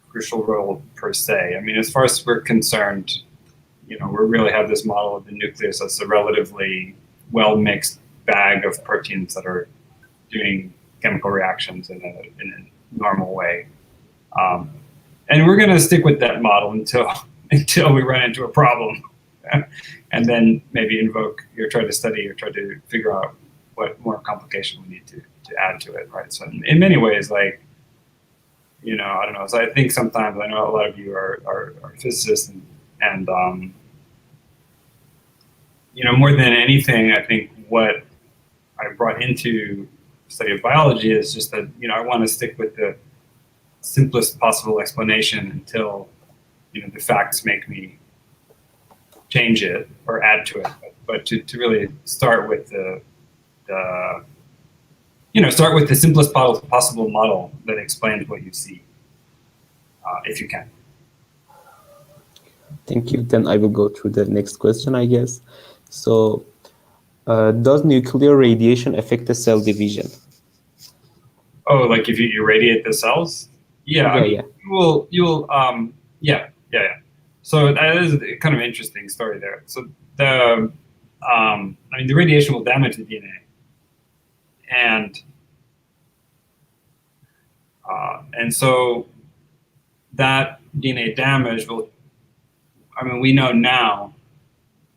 crucial role per se. I mean, as far as we're concerned, we really have this model of the nucleus as a relatively well-mixed bag of proteins that are doing chemical reactions in a normal way. And we're going to stick with that model until we run into a problem, and then maybe try to study or try to figure out what more complication we need to add to it, right? So in many ways, I don't know. So I think sometimes, I know a lot of you are physicists, and more than anything, I think what I brought into study of biology is just that, I want to stick with the simplest possible explanation until, the facts make me change it or add to it. But to really start with the start with the simplest possible model that explains what you see, if you can. Thank you. Then I will go through the next question, I guess. So, does nuclear radiation affect the cell division? Oh, like if you irradiate the cells? Yeah, Yeah. Yeah. So that is a kind of interesting story there. So the radiation will damage the DNA, and so that DNA damage we know now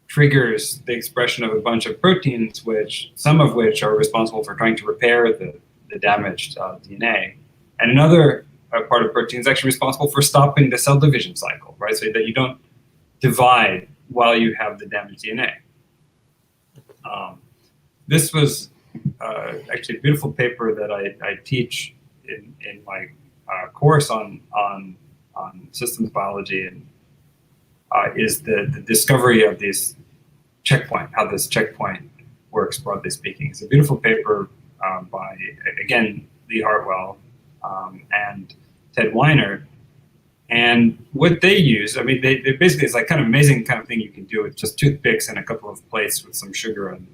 triggers the expression of a bunch of proteins, some of which are responsible for trying to repair the damaged DNA, and another part of protein is actually responsible for stopping the cell division cycle, right? So that you don't divide while you have the damaged DNA. This was actually a beautiful paper that I teach in my course on systems biology, and is the discovery of this checkpoint, how this checkpoint works, broadly speaking. It's a beautiful paper by, again, Lee Hartwell and Ted Weiner. And what they use, they basically, it's like kind of amazing kind of thing you can do with just toothpicks and a couple of plates with some sugar and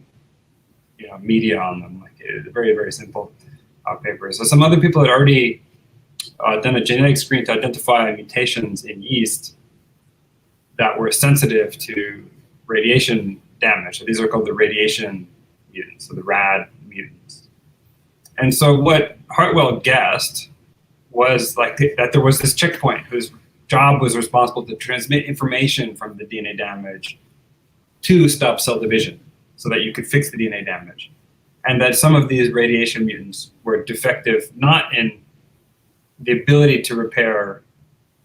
media on them. Like a very, very simple paper. So some other people had already done a genetic screen to identify mutations in yeast that were sensitive to radiation damage. So these are called the radiation mutants, so the RAD mutants. And so what Hartwell guessed was that there was this checkpoint whose job was responsible to transmit information from the DNA damage to stop cell division so that you could fix the DNA damage. And that some of these radiation mutants were defective not in the ability to repair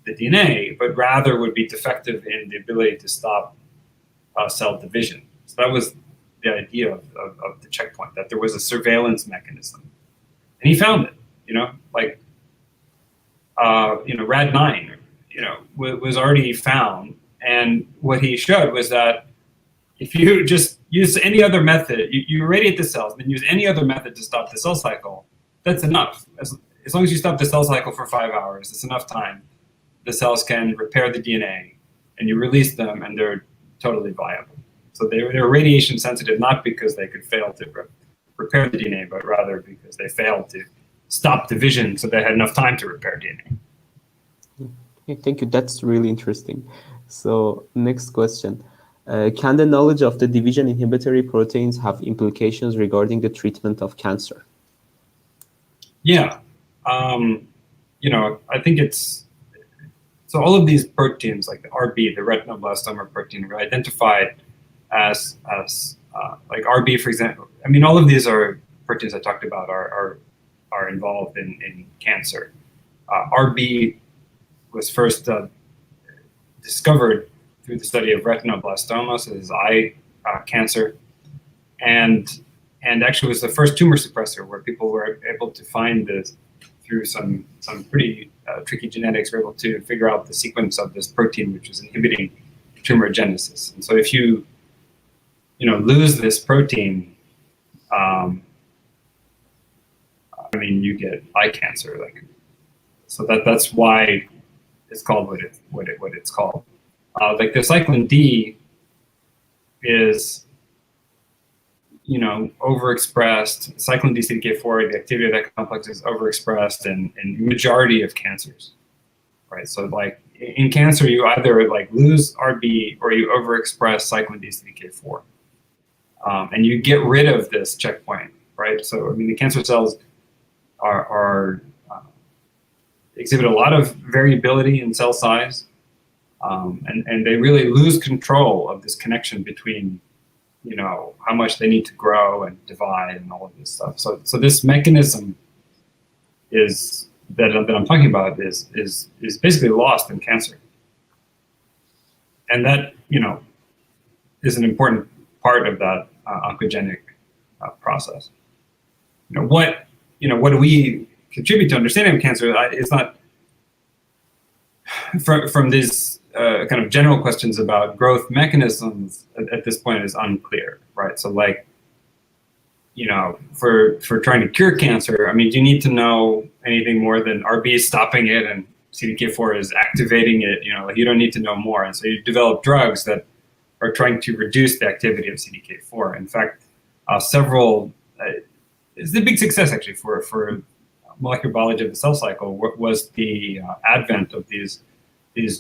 the DNA, but rather would be defective in the ability to stop cell division. So that was the idea of the checkpoint, that there was a surveillance mechanism. And he found it, RAD9, was already found. And what he showed was that if you just use any other method, you irradiate the cells and then use any other method to stop the cell cycle, that's enough. As long as you stop the cell cycle for 5 hours, it's enough time. The cells can repair the DNA, and you release them, and they're totally viable. So they're radiation sensitive, not because they could fail to repair the DNA, but rather because they failed to stop division, so they had enough time to repair DNA. Okay, thank you. That's really interesting. So next question. Can the knowledge of the division inhibitory proteins have implications regarding the treatment of cancer? Yeah. I think so all of these proteins, like the RB, the retinoblastoma protein, were identified as like RB, for example. All of these are proteins I talked about are involved in cancer. RB was first discovered through the study of retinoblastoma, so this is eye cancer, and actually was the first tumor suppressor where people were able to find this through some pretty tricky genetics, were able to figure out the sequence of this protein which is inhibiting tumorigenesis. And so if you lose this protein, you get eye cancer. So that's why it's called what it's called. The cyclin D is overexpressed. Cyclin D CDK4, the activity of that complex is overexpressed in majority of cancers, right? So in cancer, you either lose RB or you overexpress cyclin D CDK4, and you get rid of this checkpoint, right? So the cancer cells are exhibit a lot of variability in cell size, and they really lose control of this connection between how much they need to grow and divide and all of this stuff. So this mechanism is that I'm talking about is basically lost in cancer, and that is an important part of that oncogenic process. What do we contribute to understanding of cancer? It's not from these kind of general questions about growth mechanisms at this point is unclear, right? So you know, for trying to cure cancer, I mean, do you need to know anything more than RB is stopping it and CDK4 is activating it? You know, like you don't need to know more. And so you develop drugs that are trying to reduce the activity of CDK4. In fact, several, it's the big success actually for molecular biology of the cell cycle was the advent of these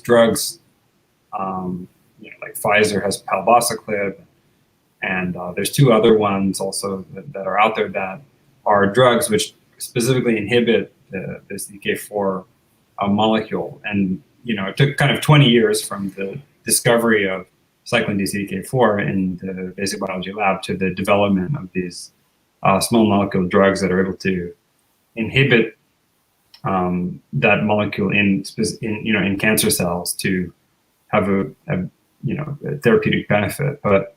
drugs. You know, like Pfizer has palbociclib, and there's two other ones also that are out there that are drugs which specifically inhibit the CDK4 molecule. And you know, it took kind of 20 years from the discovery of cyclin D-CDK4 in the basic biology lab to the development of these small molecule drugs that are able to inhibit that molecule in cancer cells to have a therapeutic benefit. But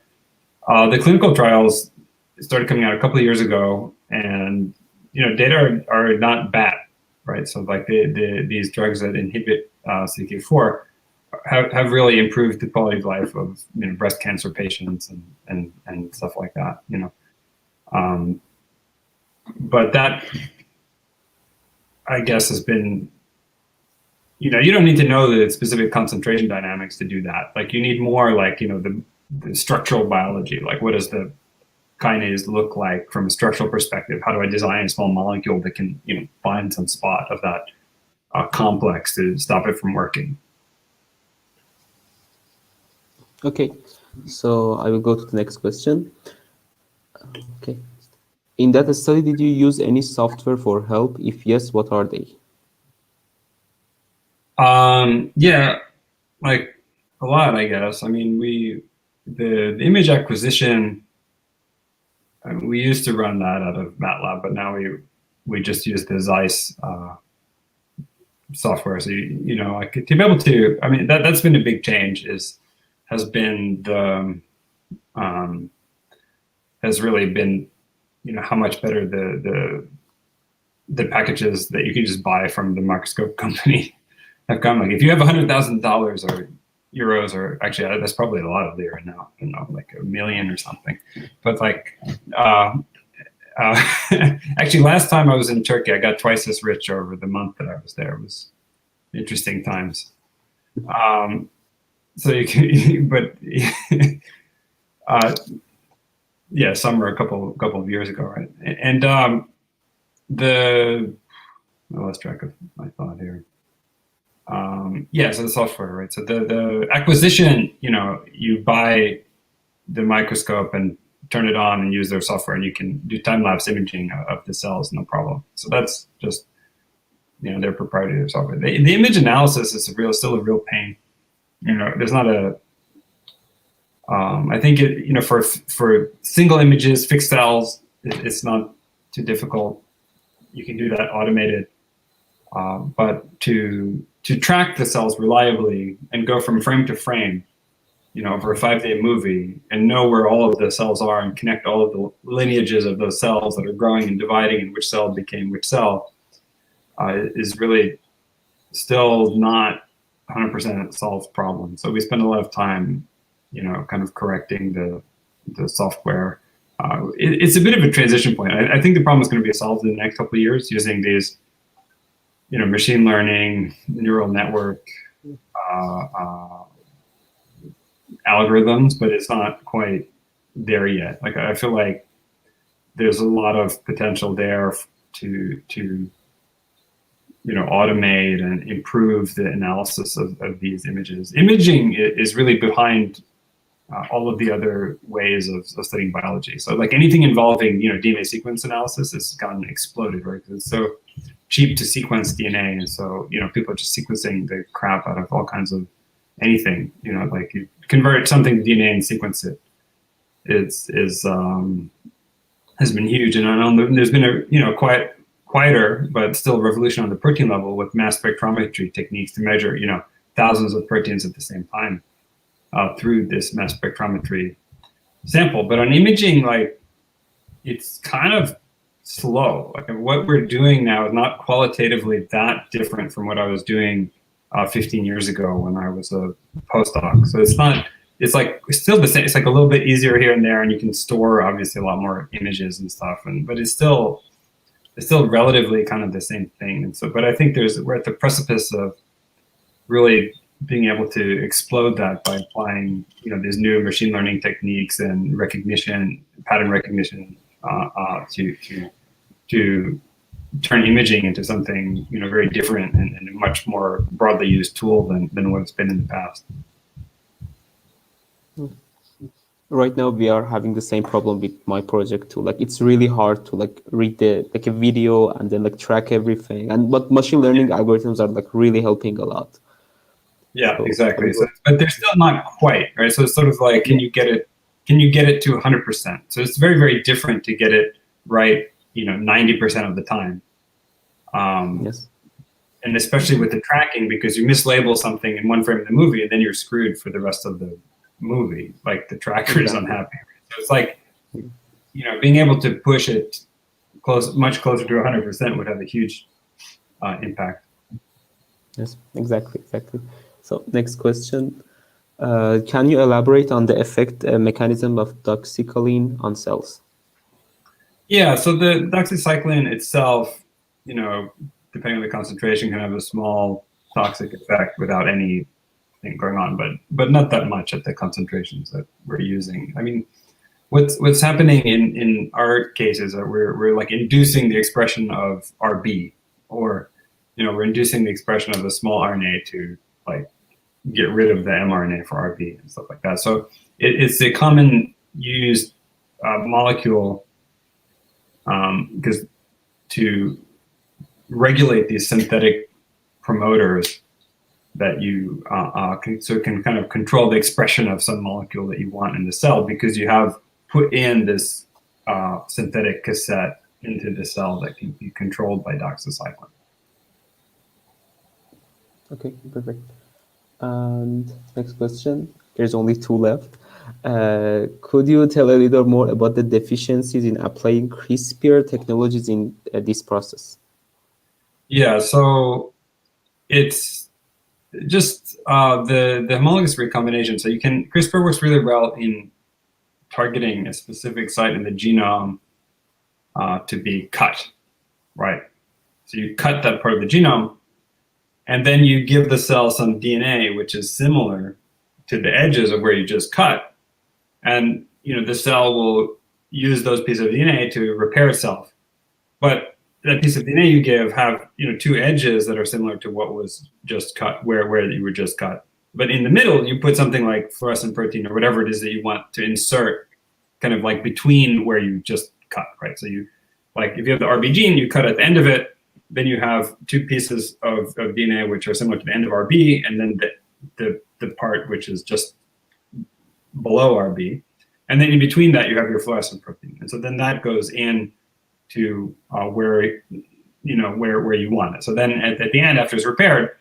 the clinical trials started coming out a couple of years ago, and you know, data are not bad, right? So like these drugs that inhibit CDK4 have really improved the quality of life of, you know, breast cancer patients and stuff like that, you know. But that, I guess, has been, you know, you don't need to know the specific concentration dynamics to do that. Like you need more like, you know, the structural biology, like what does the kinase look like from a structural perspective? How do I design a small molecule that can, you know, find some spot of that complex to stop it from working? Okay, so I will go to the next question. Okay. In that study, did you use any software for help? If yes, what are they? Yeah, like a lot, I guess. I mean, the image acquisition, we used to run that out of MATLAB, but now we just use the Zeiss software. So you know, like to be able to, I mean, that's been a big change. Has really been, you know, how much better the packages that you can just buy from the microscope company have come. Like if you have $100,000 or euros, or actually that's probably a lot of lira now, you know, like $1 million or something. But like, actually last time I was in Turkey, I got twice as rich over the month that I was there. It was interesting times. So you can, but yeah, summer a couple of years ago, right? And I lost track of my thought here. Yeah, so the software, right? So the acquisition, you know, you buy the microscope and turn it on and use their software, and you can do time-lapse imaging of the cells, no problem. So that's just, you know, their proprietary software. The image analysis is still a real pain. You know, there's not a, I think it, you know, for single images, fixed cells, it's not too difficult. You can do that automated, but to track the cells reliably and go from frame to frame, you know, over a 5-day movie and know where all of the cells are and connect all of the lineages of those cells that are growing and dividing and which cell became which cell, is really still not 100% solved problem. So we spend a lot of time, you know, kind of correcting the software. It's a bit of a transition point. I think the problem is going to be solved in the next couple of years using these, you know, machine learning, neural network algorithms, but it's not quite there yet. Like I feel like there's a lot of potential there to you know, automate and improve the analysis of these images. Imaging is really behind all of the other ways of studying biology. So like anything involving, you know, DNA sequence analysis has gotten exploded, right? Because it's so cheap to sequence DNA. And so, you know, people are just sequencing the crap out of all kinds of anything, you know, like you convert something to DNA and sequence it. Has been huge. And there's been a, you know, quieter, but still revolution on the protein level with mass spectrometry techniques to measure, you know, thousands of proteins at the same time through this mass spectrometry sample. But on imaging, like, it's kind of slow. Like what we're doing now is not qualitatively that different from what I was doing 15 years ago when I was a postdoc. So it's not, it's like it's still the same. It's like a little bit easier here and there, and you can store obviously a lot more images and stuff. But it's still relatively kind of the same thing. And so, but I think we're at the precipice of really being able to explode that by applying, these new machine learning techniques and recognition, pattern recognition, to turn imaging into something, very different and a much more broadly used tool than what it's been in the past. Right now we are having the same problem with my project too. Like it's really hard to read a video and then track everything. But machine learning algorithms are really helping a lot. Yeah, exactly. So, but they're still not quite, right? So it's sort of like, can you get it to 100%? So it's very, very different to get it right, 90% of the time. Yes. And especially with the tracking, because you mislabel something in one frame of the movie and then you're screwed for the rest of the movie. Like the tracker is unhappy. So it's like, being able to push it much closer to 100% would have a huge impact. Yes, exactly. So next question, can you elaborate on the effect mechanism of doxycycline on cells? Yeah, so the doxycycline itself, depending on the concentration, can have a small toxic effect without anything going on, but not that much at the concentrations that we're using. I mean, what's happening in our cases are we're like inducing the expression of RB, or we're inducing the expression of a small RNA to get rid of the mRNA for RB and stuff like that. So it's a common used molecule because to regulate these synthetic promoters that you can kind of control the expression of some molecule that you want in the cell, because you have put in this synthetic cassette into the cell that can be controlled by doxycycline. Okay, perfect. And next question, there's only 2 left. Could you tell a little more about the deficiencies in applying CRISPR technologies in this process? Yeah, so it's just the homologous recombination. So CRISPR works really well in targeting a specific site in the genome to be cut, right? So you cut that part of the genome, and then you give the cell some DNA, which is similar to the edges of where you just cut. And the cell will use those pieces of DNA to repair itself. But that piece of DNA you give have 2 edges that are similar to what was just cut, where you were just cut. But in the middle, you put something like fluorescent protein or whatever it is that you want to insert kind of between where you just cut, right? So you, if you have the RB gene, you cut at the end of it, then you have 2 pieces of DNA which are similar to the end of RB, and then the part which is just below RB. And then in between that, you have your fluorescent protein. And so then that goes in to where you want it. So then at the end, after it's repaired,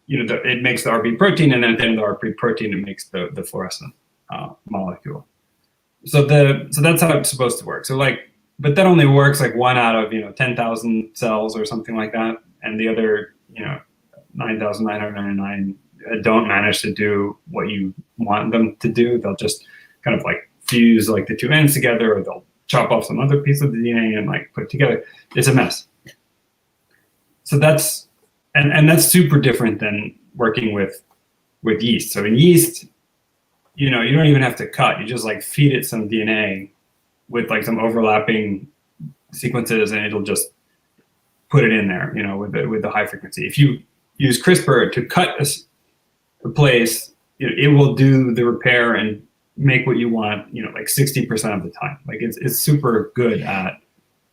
it makes the RB protein, and then at the end of the RB protein, it makes the fluorescent molecule. So that's how it's supposed to work. So but that only works 1 out of 10,000 cells or something like that, and the other 9,999 don't manage to do what you want them to do. They'll just kind of fuse the 2 ends together, or they'll chop off some other piece of the DNA and put it together. It's a mess. So that's that's super different than working with yeast. So in yeast, you don't even have to cut. You just feed it some DNA with some overlapping sequences, and it'll just put it in there, with the high frequency. If you use CRISPR to cut a place, it will do the repair and make what you want, 60% of the time. It's super good at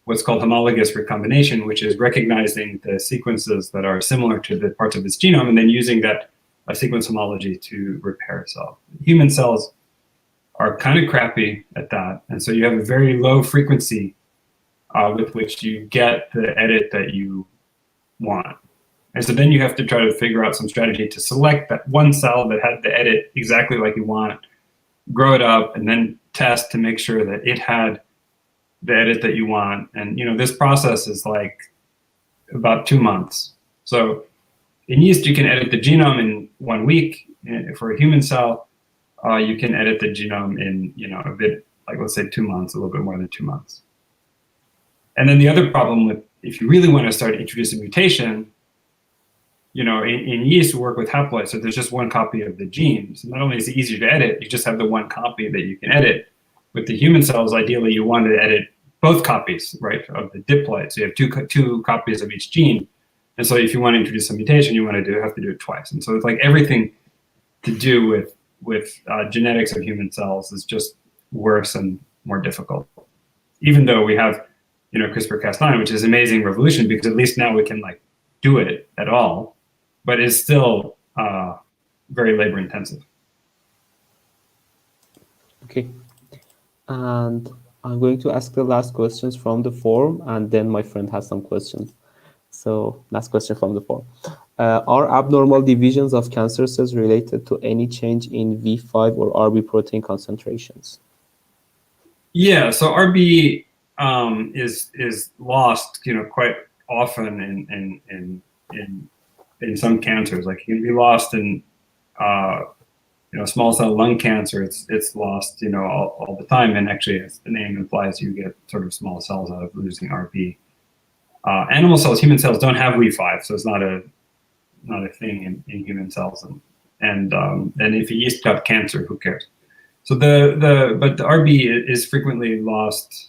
what's called homologous recombination, which is recognizing the sequences that are similar to the parts of its genome and then using that sequence homology to repair itself. Human cells are kind of crappy at that. And so you have a very low frequency with which you get the edit that you want. And so then you have to try to figure out some strategy to select that one cell that had the edit exactly like you want, grow it up, and then test to make sure that it had the edit that you want. And this process is about 2 months. So in yeast, you can edit the genome in 1 week. For a human cell, you can edit the genome in, a bit, like let's say 2 months, a little bit more than 2 months. And then the other problem with, if you really want to start introducing mutation, in yeast, we work with haploids, so there's just one copy of the gene. So not only is it easier to edit, you just have the one copy that you can edit. With the human cells, ideally, you want to edit both copies, right, of the diploid. So you have two copies of each gene. And so if you want to introduce a mutation, you have to do it twice. And so it's like everything to do with genetics of human cells is just worse and more difficult. Even though we have, CRISPR-Cas9, which is an amazing revolution because at least now we can like do it at all, but it's still very labor intensive. Okay. And I'm going to ask the last questions from the forum, and then my friend has some questions. So last question from the forum. Are abnormal divisions of cancer cells related to any change in V5 or RB protein concentrations? Yeah, so RB is lost, quite often in some cancers. Like it can be lost in small cell lung cancer. It's lost all the time, and actually, as the name implies, you get sort of small cells out of losing RB. Animal cells, human cells don't have V5, so it's not a thing in human cells. And if a yeast got cancer, who cares? So but the RB is frequently lost.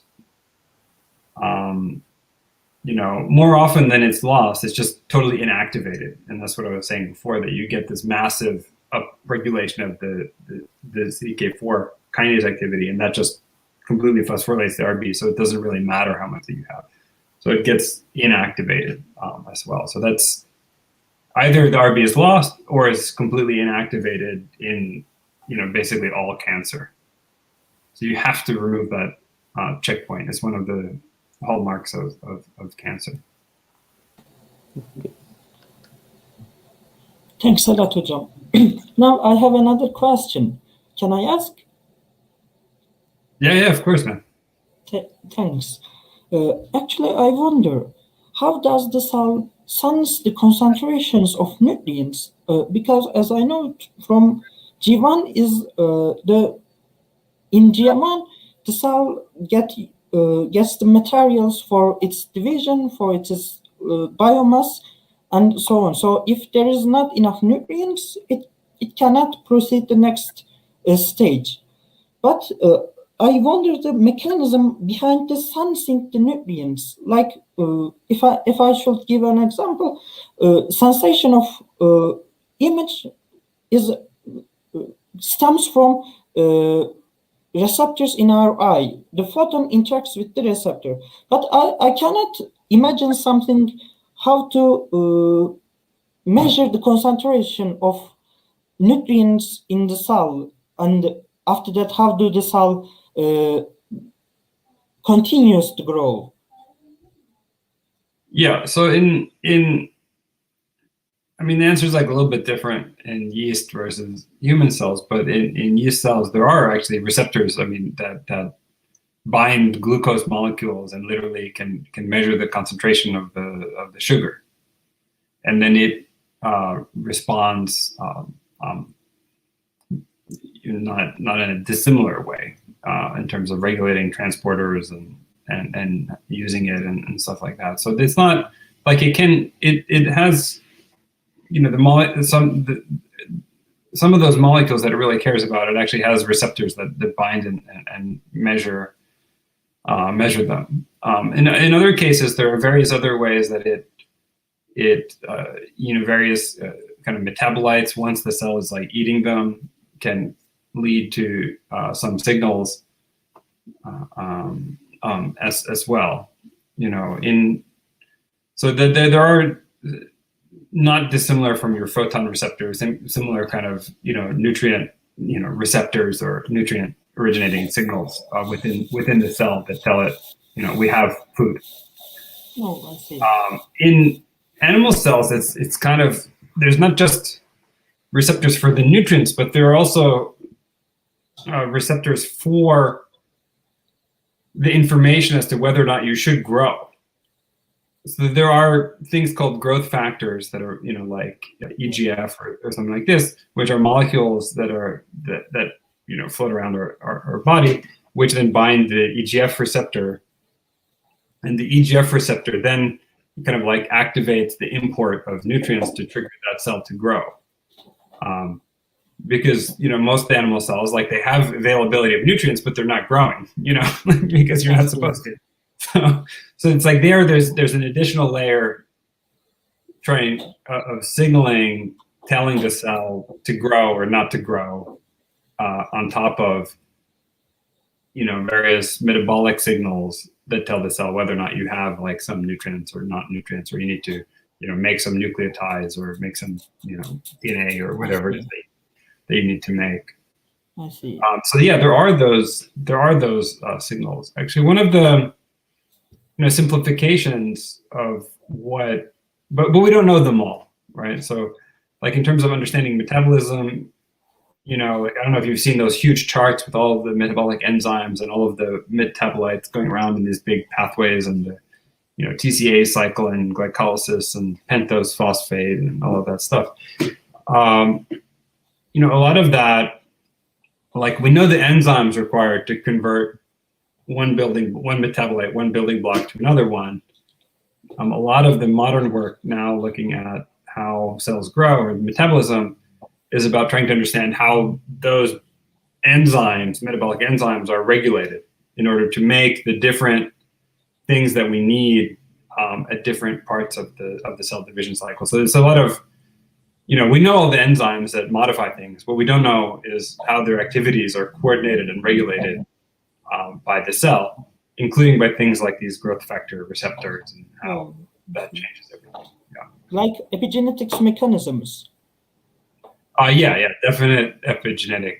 More often than it's lost, it's just totally inactivated, and that's what I was saying before. That you get this massive upregulation of the CDK4 kinase activity, and that just completely phosphorylates the RB. So it doesn't really matter how much that you have. So it gets inactivated as well. So that's either the RB is lost or is completely inactivated in basically all cancer. So you have to remove that checkpoint. It's one of the hallmarks of cancer. Thanks a lot, Hocam. Now I have another question. Can I ask? Yeah, of course, man. Thanks. Actually, I wonder, how does the cell sense the concentrations of nutrients? Because as I know from G1 is in G1, the cell gets the materials for its division, for its biomass, and so on. So if there is not enough nutrients, it cannot proceed the next stage. But I wonder the mechanism behind the sensing the nutrients. Like if I should give an example, sensation of image stems from receptors in our eye. The photon interacts with the receptor, but I cannot imagine something how to measure the concentration of nutrients in the cell, and after that, how do the cell continues to grow? Yeah, so the answer is like a little bit different in yeast versus human cells, but in yeast cells, there are actually receptors, that bind glucose molecules and literally can measure the concentration of the sugar. And then it responds not in a dissimilar way in terms of regulating transporters and using it and stuff like that. So it's not like it has some of those molecules that it really cares about. It actually has receptors that bind and measure them. In other cases, there are various other ways that it various kind of metabolites, once the cell is like eating them, can lead to some signals as well. So that there are not dissimilar from your photon receptors, and similar kind of nutrient receptors or nutrient originating signals within the cell that tell it we have food. Oh, I see. In animal cells, it's kind of, there's not just receptors for the nutrients, but there are also receptors for the information as to whether or not you should grow. So there are things called growth factors that are, like EGF or something like this, which are molecules that float around our body, which then bind the EGF receptor, and the EGF receptor then kind of like activates the import of nutrients to trigger that cell to grow. Because most animal cells, like, they have availability of nutrients, but they're not growing, because you're not supposed to. So it's like there's an additional layer of signaling, telling the cell to grow or not to grow, on top of various metabolic signals that tell the cell whether or not you have like some nutrients or not nutrients, or you need to make some nucleotides or make some DNA or whatever it is that you need to make. I see. So yeah, there are those signals. Actually, one of the simplifications of what, but we don't know them all, right? So like in terms of understanding metabolism, I don't know if you've seen those huge charts with all of the metabolic enzymes and all of the metabolites going around in these big pathways, and the TCA cycle and glycolysis and pentose phosphate and all of that stuff. A lot of that, like, we know the enzymes required to convert one metabolite, one building block to another one. A lot of the modern work now looking at how cells grow or metabolism is about trying to understand how those enzymes, metabolic enzymes, are regulated in order to make the different things that we need at different parts of the cell division cycle. So there's a lot of, we know all the enzymes that modify things. What we don't know is how their activities are coordinated and regulated by the cell, including by things like these growth factor receptors and how that changes everything. Yeah. Like epigenetics mechanisms. Yeah, definite epigenetic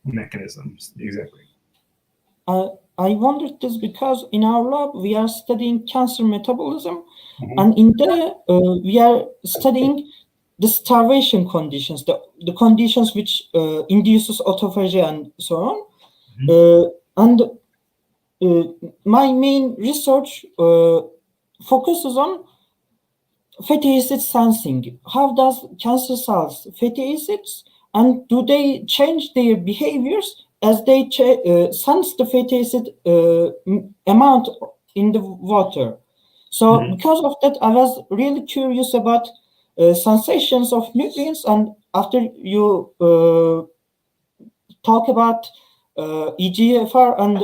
mechanisms, exactly. I wondered this because in our lab we are studying cancer metabolism, and in there we are studying the starvation conditions, the conditions which induces autophagy and so on. My main research focuses on fatty acid sensing. How does cancer cells fatty acids, and do they change their behaviors as they sense the fatty acid amount in the water? So because of that, I was really curious about sensations of nutrients, and after you talk about EGFR and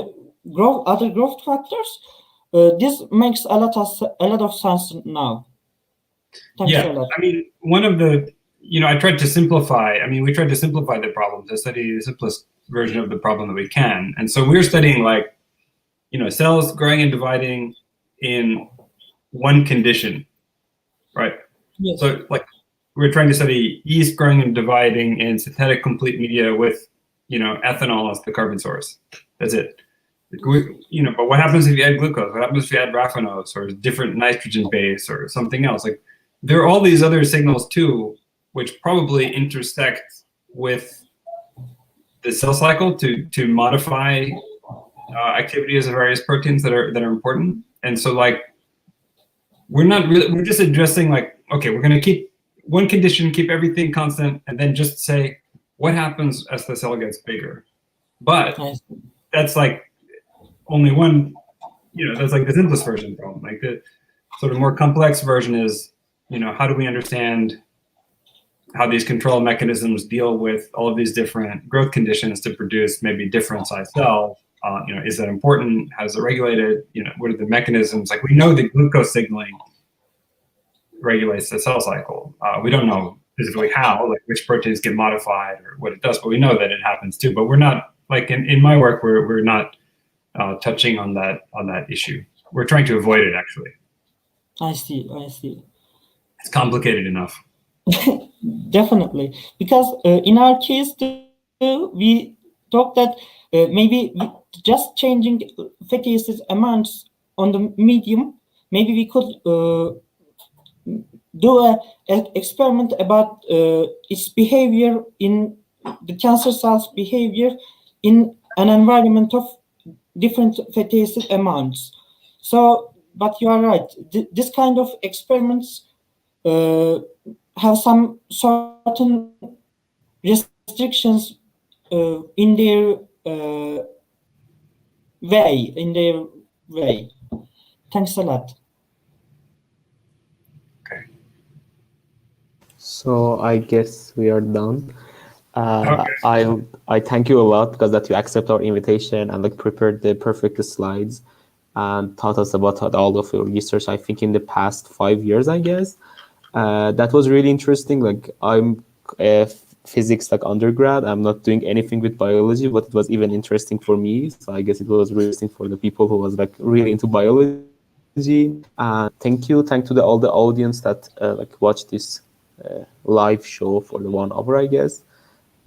other growth factors, this makes a lot of sense now. Thanks a lot. I mean, one of the, I tried to simplify. I mean, we tried to simplify the problem to study the simplest version of the problem that we can. And so we're studying like, cells growing and dividing in one condition, right? Yes. So like we're trying to study yeast growing and dividing in synthetic complete media with, ethanol as the carbon source. That's it. But what happens if you add glucose? What happens if you add raffinose or different nitrogen base or something else? Like, there are all these other signals too, which probably intersect with the cell cycle to modify activities of various proteins that are important. And so like, we're just addressing like, okay, we're going to keep one condition, keep everything constant, and then just say what happens as the cell gets bigger. But that's like only one, that's like the simplest version problem. Like the sort of more complex version is, how do we understand how these control mechanisms deal with all of these different growth conditions to produce maybe different size cells? Is that important? How is it regulated? What are the mechanisms? Like, we know the glucose signaling regulates the cell cycle. We don't know specifically how, like which proteins get modified or what it does, but we know that it happens too. But we're not, like in my work, we're not touching on that issue. We're trying to avoid it, actually. I see. It's complicated enough. Definitely, because in our case we thought that maybe just changing fatty acid amounts on the medium, maybe we could do an experiment about its behavior in the cancer cells' behavior in an environment of different fatty acid amounts. So, but you are right. This kind of experiments have some certain restrictions in their way. Thanks a lot. Okay. So I guess we are done. Okay. I thank you a lot because that you accept our invitation and like prepared the perfect slides and taught us about all of your research. I think in the past 5 years, I guess that was really interesting. Like I'm a physics like undergrad. I'm not doing anything with biology, but it was even interesting for me. So I guess it was really interesting for the people who was like really into biology. And thank you to all the audience that like watched this live show for the 1 hour, I guess.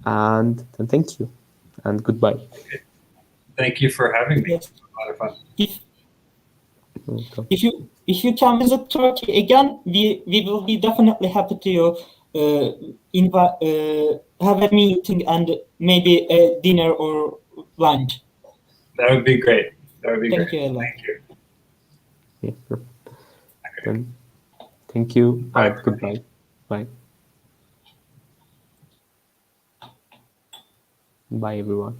And thank you and goodbye. Thank you for having me. Yes. It was a lot of fun. Welcome. If you can visit Turkey again, we will be definitely happy to have a meeting and maybe a dinner or lunch. That would be great. That would be Thank great. you a lot. Thank you. Yeah, sure. Then, thank you and goodbye. Bye. Bye, everyone.